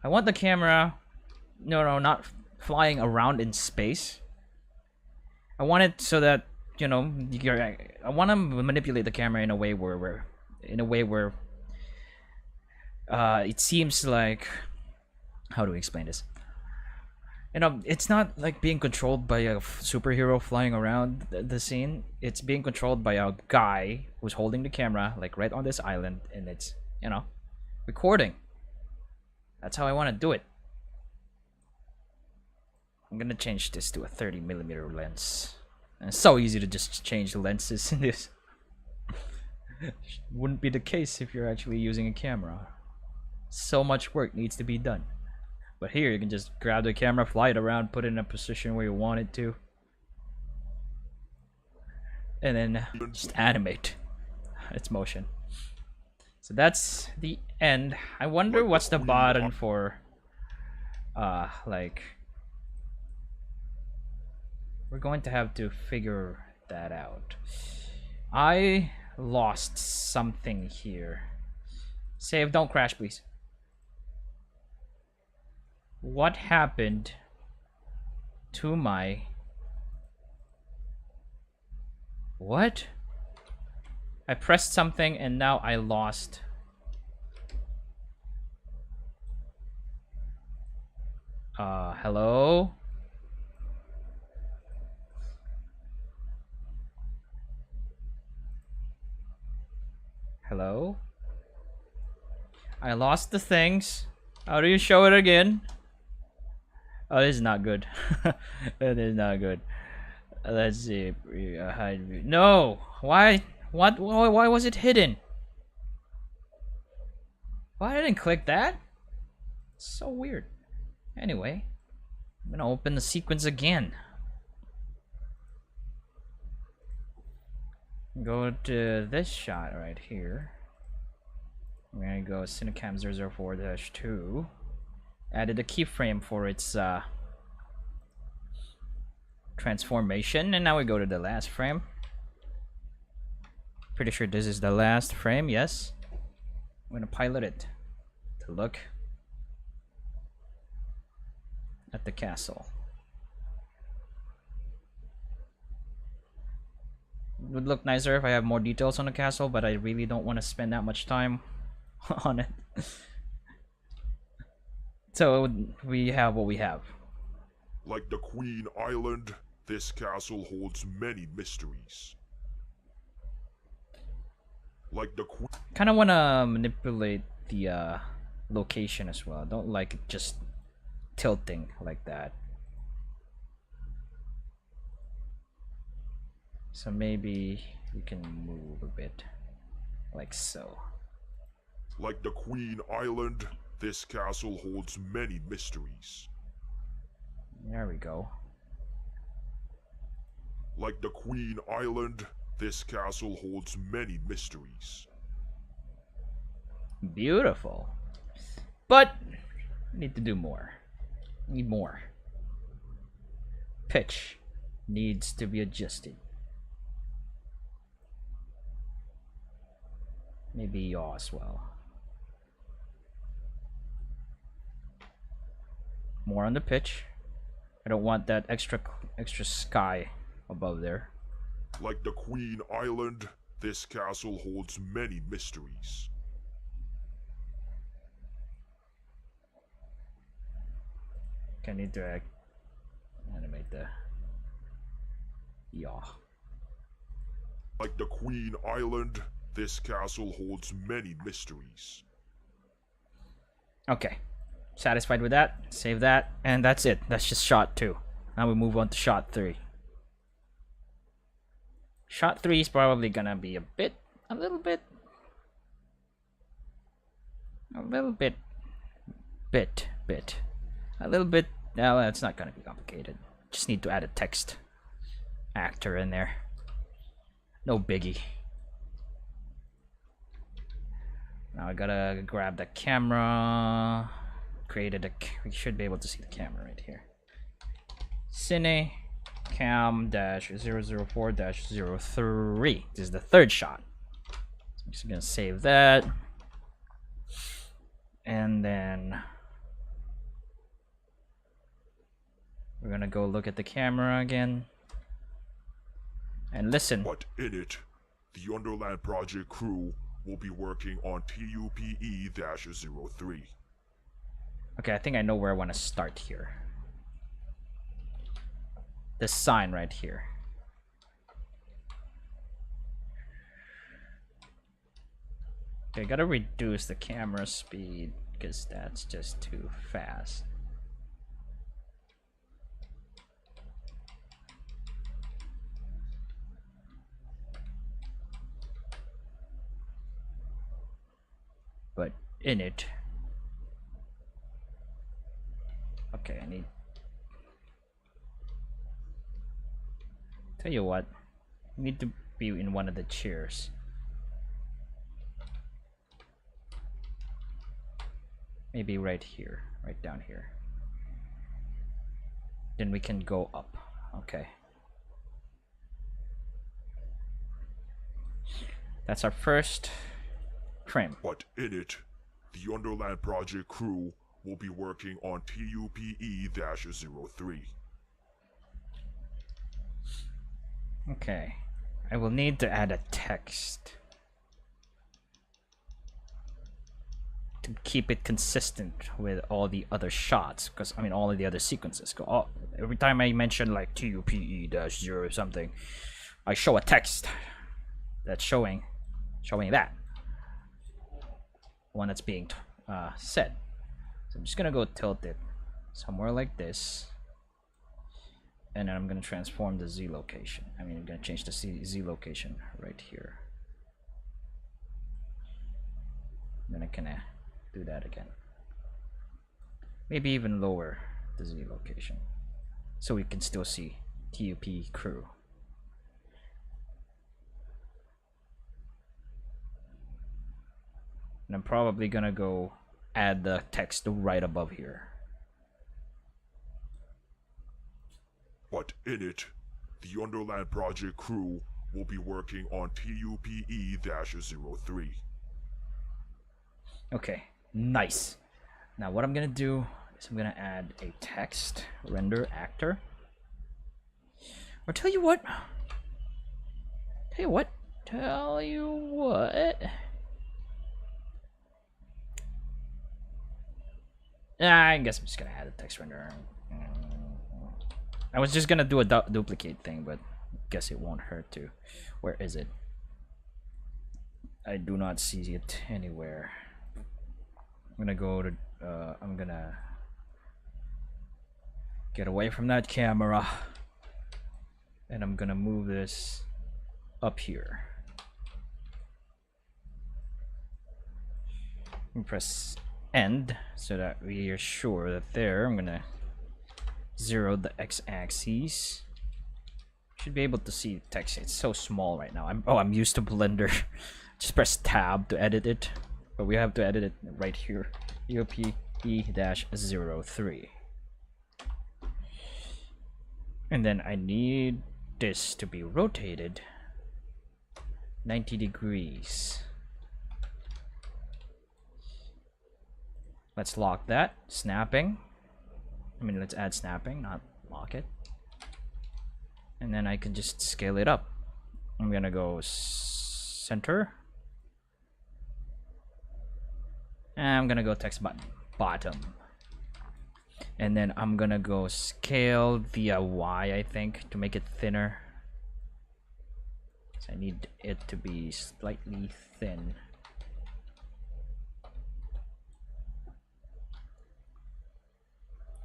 I want the camera, no, not flying around in space. I want it so that, you know, I want to manipulate the camera in a way where it seems like, how do we explain this? You know, it's not like being controlled by a superhero flying around the scene. It's being controlled by a guy who's holding the camera, like right on this island, and it's, you know, recording. That's how I want to do it. I'm gonna change this to a 30mm lens. And it's so easy to just change the lenses in this. Wouldn't be the case if you're actually using a camera. So much work needs to be done. But here you can just grab the camera, fly it around, put it in a position where you want it to. And then just animate its motion. So that's the end. I wonder what's the button for like, we're going to have to figure that out. I lost something here. Save, don't crash please. What happened to my... What? I pressed something and now I lost. Hello? Hello? I lost the things. How do you show it again? Oh, this is not good. That is not good. Let's see. No! Why? What? Why was it hidden? Why didn't I click that? So weird. Anyway, I'm gonna open the sequence again. Go to this shot right here. I'm gonna go Cinecam 004-2. Added a keyframe for its transformation, and now we go to the last frame. Pretty sure this is the last frame, yes. I'm gonna pilot it to look at the castle. It would look nicer if I have more details on the castle, but I really don't want to spend that much time on it. So we have what we have. Like the Queen Island, this castle holds many mysteries. Like the Queen... Kind of want to manipulate the location as well. I don't like it just tilting like that. So maybe we can move a bit, like so. Like the Queen Island, this castle holds many mysteries. There we go. Like the Queen Island, this castle holds many mysteries. Beautiful. But I need to do more. Need more. Pitch needs to be adjusted. Maybe yaw as well. More on the pitch. I don't want that extra sky above there. Like the Queen Island, this castle holds many mysteries. I need to animate the yaw. Like the Queen Island, this castle holds many mysteries. Okay. Satisfied with that? Save that. And that's it. That's just shot 2. Now we move on to shot 3. Shot 3 is probably gonna be a little bit, no, it's not gonna be complicated. Just need to add a text actor in there. No biggie. Now I gotta grab the camera. We should be able to see the camera right here. Cinecam -004-03. This is the third shot. So I'm just gonna save that. And then we're gonna go look at the camera again. And listen. But in it, the Underland Project crew will be working on TUPE-03. Okay, I think I know where I want to start here. The sign right here. Okay, I gotta reduce the camera speed because that's just too fast. in it. Okay, I need. Tell you what, I need to be in one of the chairs. Maybe right here, right down here. Then we can go up. Okay. That's our first frame. But in it, the Underland Project crew will be working on TUPE-03. Okay. I will need to add a text to keep it consistent with all the other shots, because I mean all of the other sequences. Every time I mention like TUPE-0 or something, I show a text that's showing that one that's being said. So I'm just gonna go tilt it somewhere like this, and then I'm gonna transform the Z location. I mean, I'm gonna change the Z location right here. Then I can do that again. Maybe even lower the Z location, so we can still see TUP crew. And I'm probably gonna go add the text right above here. But in it, the Underland Project crew will be working on TUPE-03. Okay, nice. Now what I'm gonna do is I'm gonna add a text render actor. Or tell you what. I guess I'm just gonna add a text render. I was just gonna do a duplicate thing, but I guess it won't hurt to. Where is it? I do not see it anywhere. I'm gonna go to. I'm gonna get away from that camera, and I'm gonna move this up here. And press end so that we are sure that there. I'm gonna zero the x-axis. Should be able to see the text. It's so small right now. I'm used to Blender. Just press tab to edit it, but we have to edit it right here. UPE-03. And then I need this to be rotated 90 degrees. Let's lock that. Snapping. I mean, let's add snapping, not lock it. And then I can just scale it up. I'm gonna go center. And I'm gonna go text button, bottom. And then I'm gonna go scale via Y, I think, to make it thinner. So I need it to be slightly thin.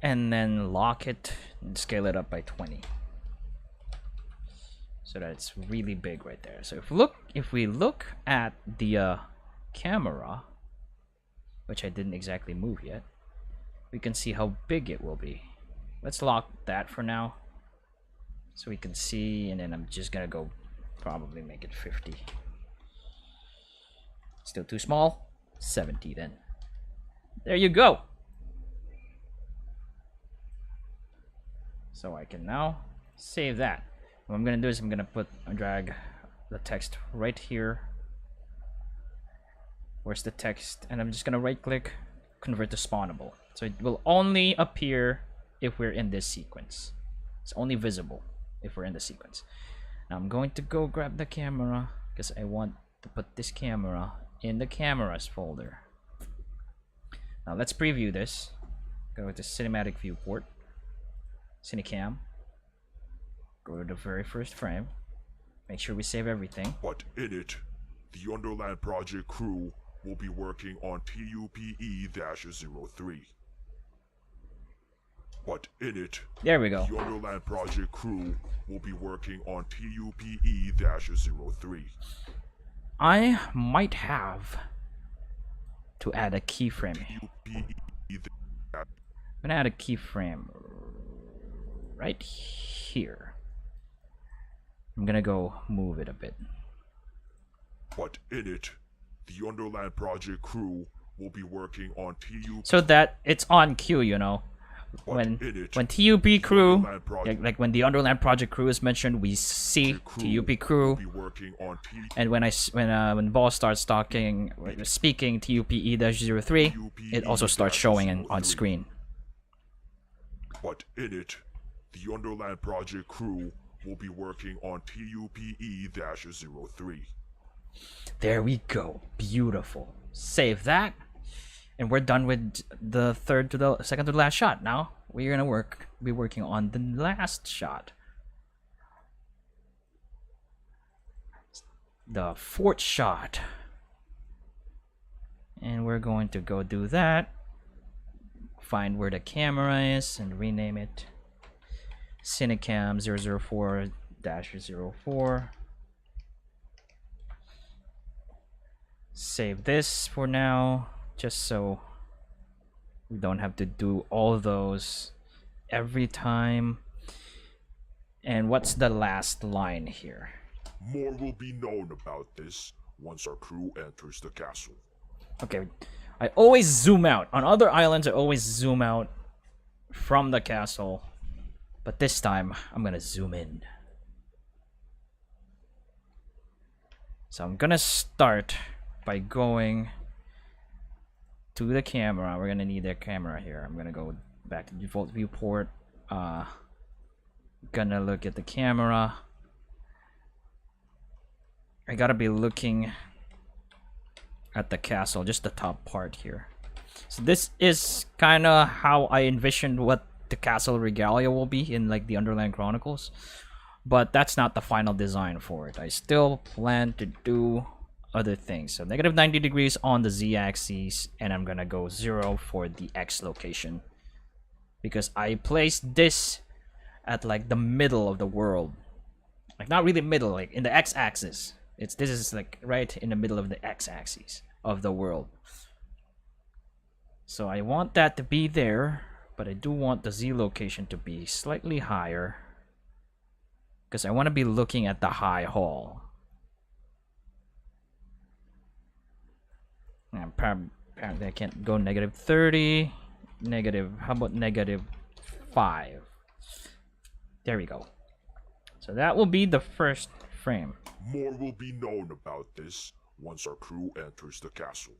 And then lock it and scale it up by 20. So that it's really big right there. So if we look at the camera, which I didn't exactly move yet, we can see how big it will be. Let's lock that for now, so we can see, and then I'm just gonna go probably make it 50. Still too small? 70 then. There you go. So I can now save that. What I'm gonna do is I'm gonna drag the text right here. Where's the text? And I'm just gonna right click, convert to spawnable. So it will only appear if we're in this sequence. It's only visible if we're in the sequence. Now I'm going to go grab the camera because I want to put this camera in the cameras folder. Now let's preview this. Go to cinematic viewport. Cinecam. Go to the very first frame. Make sure we save everything. But in it, the Underland Project crew will be working on TUPE-03. But in it, there we go. The Underland Project crew will be working on TUPE-03. I might have to add a keyframe. I'm gonna add a keyframe right here. I'm gonna go move it a bit. But in it, the Underland Project crew will be working on TUP. So that it's on cue, you know. When TUP crew, like when the Underland Project crew is mentioned, we see TUP crew. And when Ball starts speaking TUPE-03, it also starts showing on screen. But in it, the Underland Project crew will be working on TUPE-03. There we go. Beautiful. Save that. And we're done with the second to the last shot. Now we're gonna be working on the last shot. The fourth shot. And we're going to go do that. Find where the camera is and rename it Cinecam 004-04. Save this for now, just so we don't have to do all those every time. And what's the last line here? More will be known about this once our crew enters the castle. Okay, I always zoom out. On other islands, I always zoom out from the castle. But this time, I'm gonna zoom in. So I'm gonna start by going to the camera. We're gonna need a camera here. I'm gonna go back to default viewport. Gonna look at the camera. I gotta be looking at the castle, just the top part here. So this is kind of how I envisioned what the castle Regalia will be in like the Underland Chronicles, but that's not the final design for it. I still plan to do other things. So negative 90 degrees on the z-axis, and I'm gonna go 0 for the x location, because I placed this at like the middle of the world, like not really middle, like in the x-axis. This is like right in the middle of the x-axis of the world. So I want that to be there, but I do want the z location to be slightly higher, because I want to be looking at the high hall. Apparently I can't go negative 30, how about negative 5? There we go. So that will be the first frame. More will be known about this once our crew enters the castle.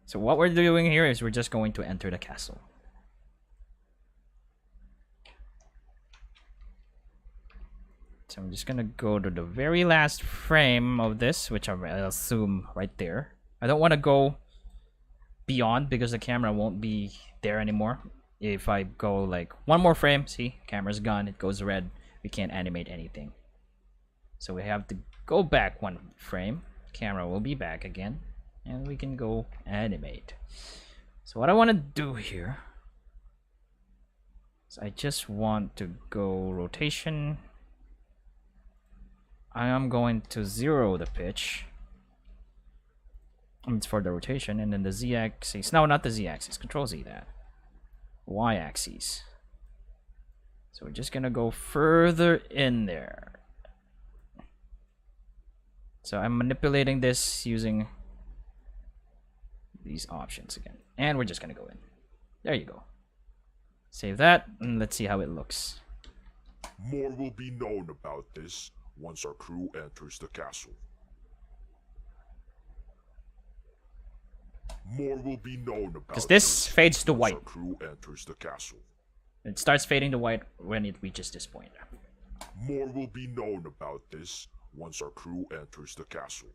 So what we're doing here is we're just going to enter the castle. So I'm just gonna go to the very last frame of this, which I'll assume right there. I don't want to go beyond because the camera won't be there anymore. If I go like one more frame, see, camera's gone, it goes red, we can't animate anything. So we have to go back one frame, camera will be back again, and we can go animate. So what I want to do here is I just want to go rotation. I am going to 0 the pitch. It's for the rotation, and then the z-axis. No, not the z-axis. Control Z that. Y-axis. So we're just gonna go further in there. So I'm manipulating this using these options again, and we're just gonna go in. There you go. Save that, and let's see how it looks. More will be known about this once our crew enters the castle. More will be known about because this fades to white. Our crew enters the castle. It starts fading to white when it reaches this point. More will be known about this once our crew enters the castle.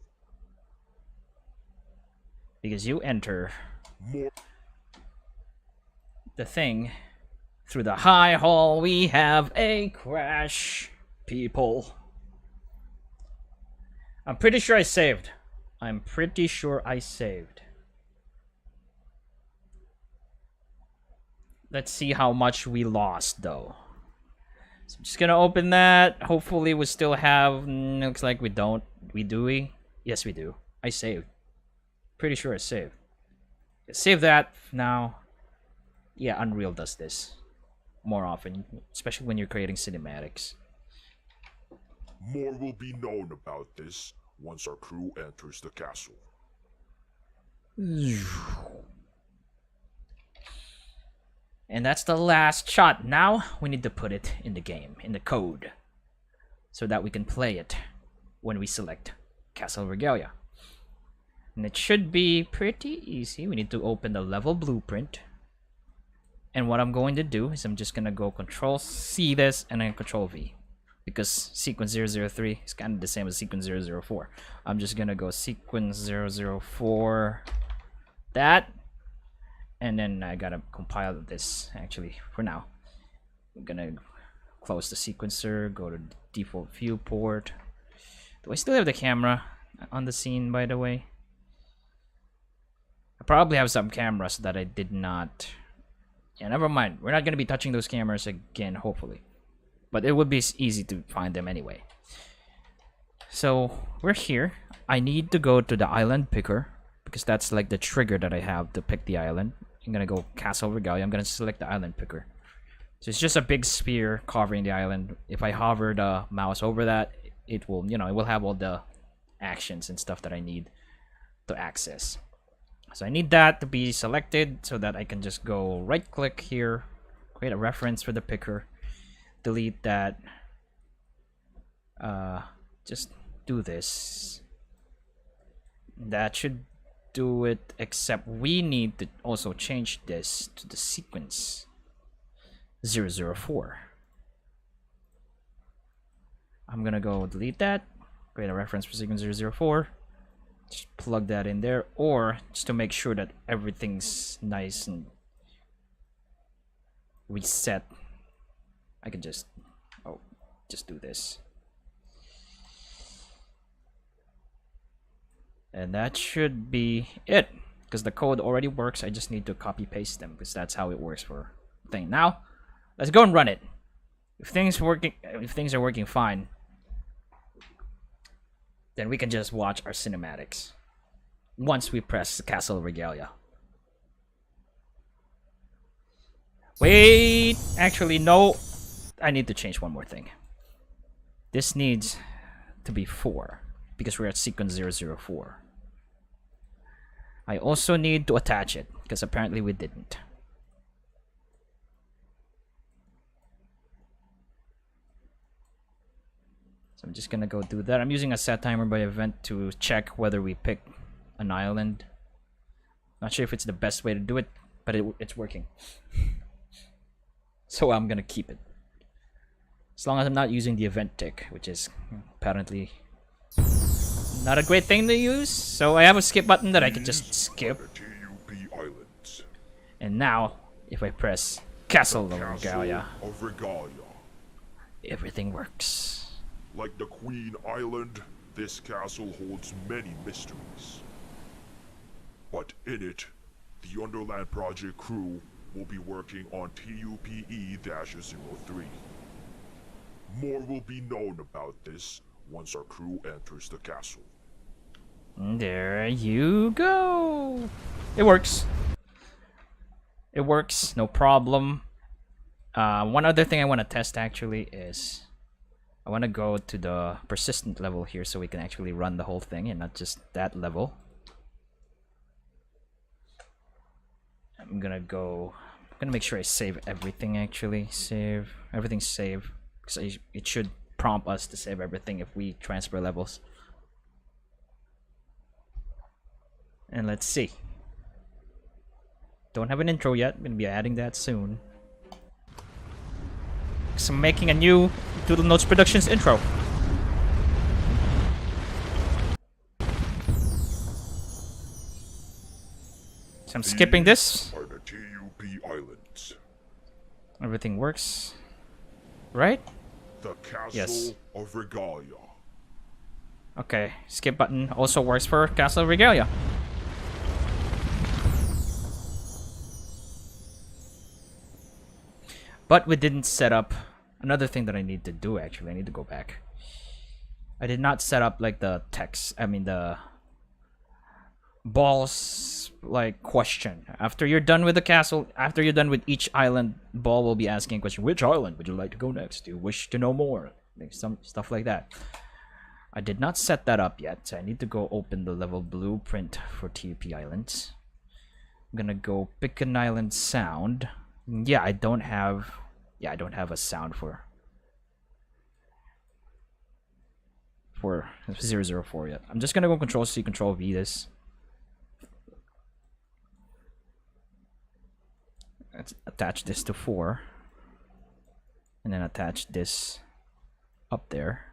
Because you enter the thing through the high hall. We have a crash, people. I'm pretty sure I saved. Let's see how much we lost, though. So I'm just gonna open that. Hopefully we still have... looks like we don't. Yes, we do. I saved. Pretty sure I saved. Save that now. Yeah, Unreal does this more often, especially when you're creating cinematics. More will be known about this once our crew enters the castle. And that's the last shot. Now we need to put it in the game, in the code, so that we can play it when we select Castle Regalia. And it should be pretty easy. We need to open the level blueprint. And what I'm going to do is I'm just going to go Control C this and then Control V. Because sequence 003 is kind of the same as sequence 004. I'm just going to go sequence 004 that. And then I got to compile this actually for now. I'm going to close the sequencer, go to default viewport. Do I still have the camera on the scene, by the way? I probably have some cameras that I did not. Yeah, never mind. We're not going to be touching those cameras again, hopefully. But it would be easy to find them anyway. So, we're here. I need to go to the island picker, because that's like the trigger that I have to pick the island. I'm going to go Castle Regalia. I'm going to select the island picker. So it's just a big sphere covering the island. If I hover the mouse over that, it will, it will have all the actions and stuff that I need to access. So I need that to be selected so that I can just go right click here, create a reference for the picker, delete that, just do this. That should do it, except we need to also change this to the sequence 004. I'm gonna go delete that, create a reference for sequence 004. Just plug that in there, or just to make sure that everything's nice and reset, I can just do this. And that should be it, because the code already works. I just need to copy paste them, because that's how it works for thing. Now let's go and run it. If things are working fine, then we can just watch our cinematics once we press Castle Regalia. Wait, actually no, I need to change one more thing. This needs to be 4 because we're at sequence 004. I also need to attach it because apparently we didn't. So I'm just gonna go do that. I'm using a set timer by event to check whether we pick an island. Not sure if it's the best way to do it, but it's working. So I'm gonna keep it. As long as I'm not using the event tick, which is apparently not a great thing to use. So I have a skip button that I can just skip. And now, if I press Castle of Regalia, everything works. Like the Queen Island, this castle holds many mysteries. But in it, the Underland Project crew will be working on TUPE-03. More will be known about this once our crew enters the castle. There you go. It works. It works, no problem. One other thing I want to test actually is I want to go to the persistent level here so we can actually run the whole thing and not just that level. I'm gonna make sure I save everything actually. Everything's saved. Because it should prompt us to save everything if we transfer levels. And let's see. Don't have an intro yet. I'm gonna be adding that soon. So I'm making a new Doodle Notes Productions intro. So I'm skipping this. Are the TUP Islands. Everything works, right? The Castle Yes. of Regalia. Okay, skip button also works for Castle Regalia. But we didn't set up another thing that I need to do actually. I need to go back. I did not set up like the text, I mean the Ball's like question. After you're done with the castle, after you're done with each island, Ball will be asking a question. Which island would you like to go next? Do you wish to know more? Like some stuff like that. I did not set that up yet, so I need to go open the level blueprint for TUP Islands. I'm gonna go pick an island sound. Yeah, I don't have a sound for 004 yet. I'm just gonna go Control C, Control V this. Let's attach this to 4. And then attach this up there.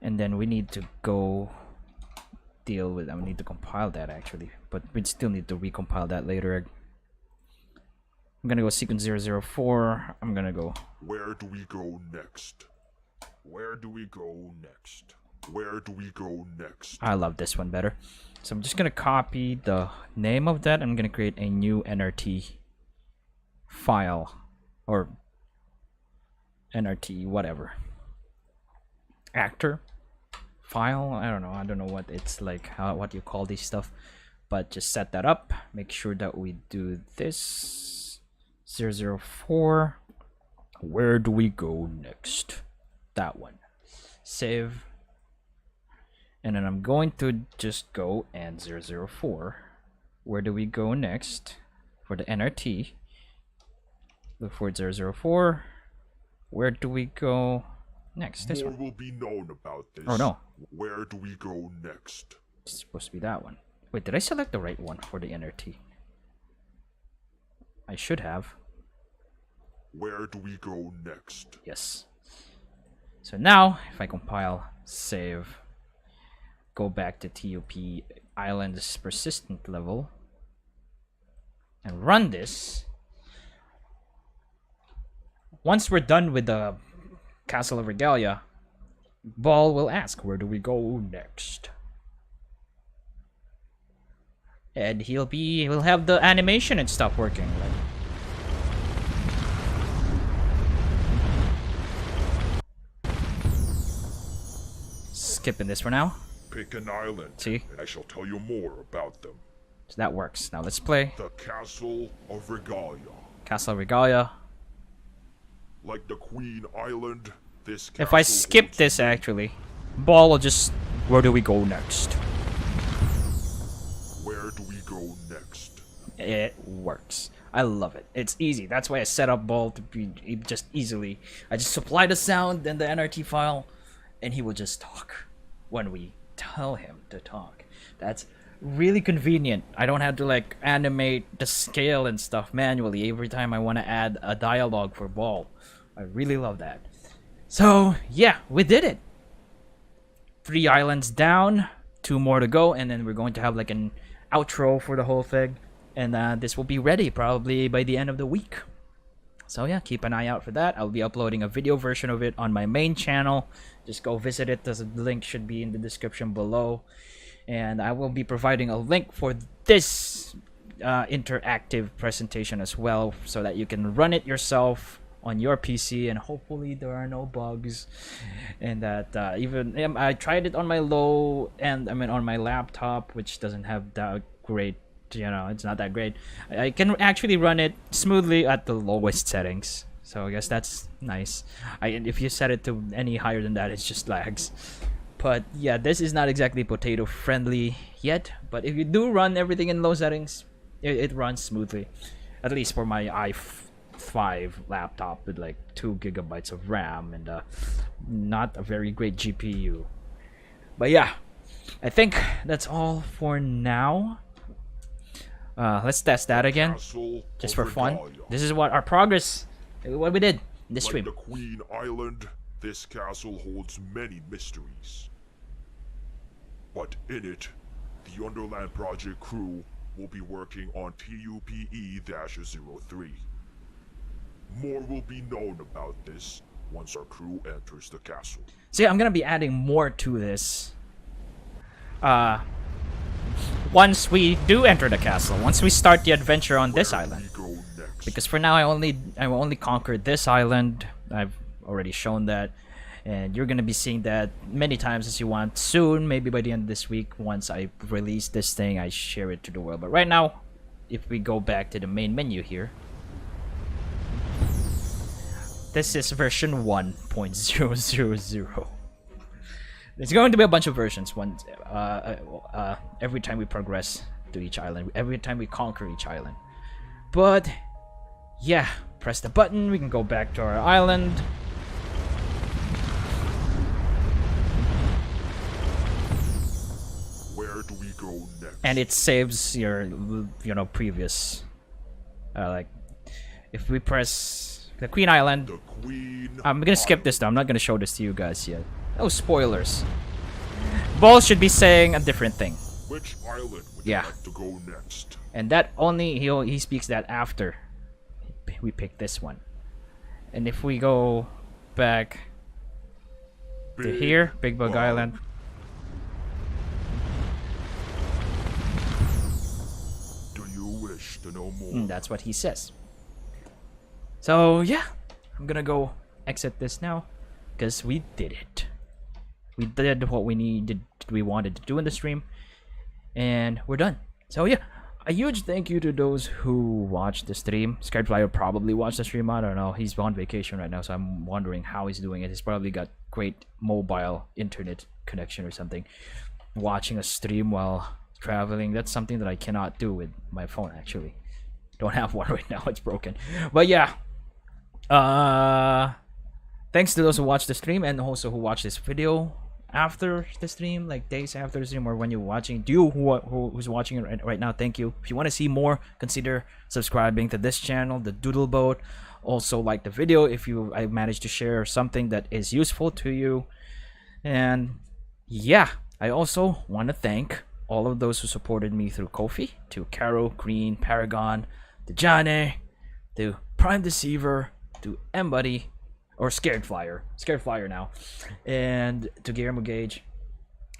And then we need to go deal with, I need to compile that actually, but we still need to recompile that later. I'm gonna go sequence 004. I'm gonna go. Where do we go next? Where do we go next? Where do we go next? I love this one better. So I'm just gonna copy the name of that. I'm gonna create a new NRT file or NRT whatever actor file. I don't know what it's like, what you call this stuff, but just set that up. Make sure that we do this 004. Where do we go next? That one. Save. And then I'm going to just go and 004. Where do we go next? For the NRT. Look for 004. Where do we go next? This More one. will be known about this. Oh no. Where do we go next? It's supposed to be that one. Wait, did I select the right one for the NRT? I should have. Where do we go next? Yes. So now, if I compile, save, go back to TUP Islands persistent level, and run this. Once we're done with the Castle of Regalia, Ball will ask, where do we go next? And he'll have the animation and stuff working. Like, skipping this for now. Pick an island, See? and I shall tell you more about them. So that works. Now let's play The Castle of Regalia. Castle Regalia. Like the Queen Island, this If I castle skip holds this actually, Ball will just, where do we go next? Where do we go next? It works. I love it. It's easy. That's why I set up Ball to be just easily. I just supply the sound and the NRT file, and he will just talk when we tell him to talk. That's really convenient. I don't have to like animate the scale and stuff manually every time I want to add a dialogue for Ball. I really love that. So yeah, we did it. 3 islands down, 2 more to go, and then we're going to have like an outro for the whole thing, and this will be ready probably by the end of the week. So yeah, keep an eye out for that. I'll be uploading a video version of it on my main channel. Just go visit it. The link should be in the description below. And I will be providing a link for this interactive presentation as well, so that you can run it yourself on your PC, and hopefully there are no bugs. And that even I tried it on my low end, on my laptop, which doesn't have that great, it's not that great. I can actually run it smoothly at the lowest settings, so I guess that's nice. If you set it to any higher than that, it just lags. But yeah, this is not exactly potato friendly yet, but if you do run everything in low settings, it runs smoothly, at least for my i5 laptop with like 2 gigabytes of RAM and not a very great GPU. But yeah, I think that's all for now. Let's test that again, just for fun. This is what our progress, what we did in this stream. Like the Queen Island, this castle holds many mysteries. But in it, the Underland Project crew will be working on TUPE-03. More will be known about this once our crew enters the castle. See, I'm gonna be adding more to this. Once we do enter the castle, once we start the adventure on this island. Because for now I only conquered this island. I've already shown that. And you're gonna be seeing that many times as you want soon, maybe by the end of this week. Once I release this thing, I share it to the world. But right now, if we go back to the main menu here, this is version 1.000. There's going to be a bunch of versions every time we progress to each island, every time we conquer each island. But yeah, press the button, we can go back to our island. Where do we go next? And it saves your, previous, like, if we press the Queen Island. The Queen I'm gonna skip this though. I'm not gonna show this to you guys yet. Oh, spoilers. Ball should be saying a different thing. Which island would you like to go next? And that only he speaks that after we pick this one. And if we go back to here, Big Bug Island. Do you wish to know more? That's what he says. So yeah, I'm gonna go exit this now, because we did it. We did what we wanted to do in the stream, and we're done. So yeah, a huge thank you to those who watched the stream. Scared Flier probably watched the stream. I don't know. He's on vacation right now, so I'm wondering how he's doing it. He's probably got great mobile internet connection or something. Watching a stream while traveling, that's something that I cannot do with my phone, actually. Don't have one right now, it's broken. But yeah, thanks to those who watched the stream and also who watched this video after the stream, like days after the stream, or when you're watching. Who's watching it right now, thank you. If you want to see more, consider subscribing to this channel, the Doodle Boat. Also like the video if I managed to share something that is useful to you. And yeah, I also want to thank all of those who supported me through KoFi, to Caro, Green, Paragon, to Johnny, to PrimeDeceiver, to Embody, or Scared Flier now, and to GulliermoGage.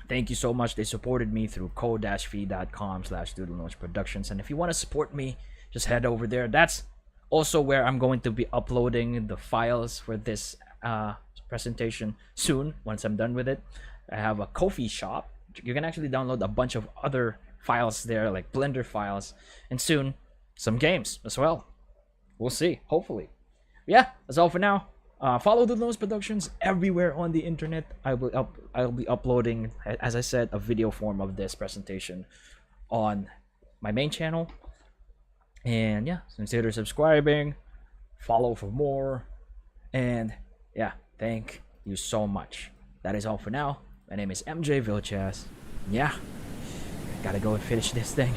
Thank you so much. They supported me through ko-fi.com/doodlemogeproductions. And if you want to support me, just head over there. That's also where I'm going to be uploading the files for this presentation soon, once I'm done with it. I have a KoFi shop. You can actually download a bunch of other files there, like Blender files, and soon some games as well. We'll see, hopefully. Yeah, that's all for now. Follow the Nose Productions everywhere on the internet. I'll be uploading, as I said, a video form of this presentation on my main channel. And yeah, consider subscribing, follow for more, and yeah, thank you so much. That is all for now. My name is MJ Vilchas. Yeah, gotta go and finish this thing.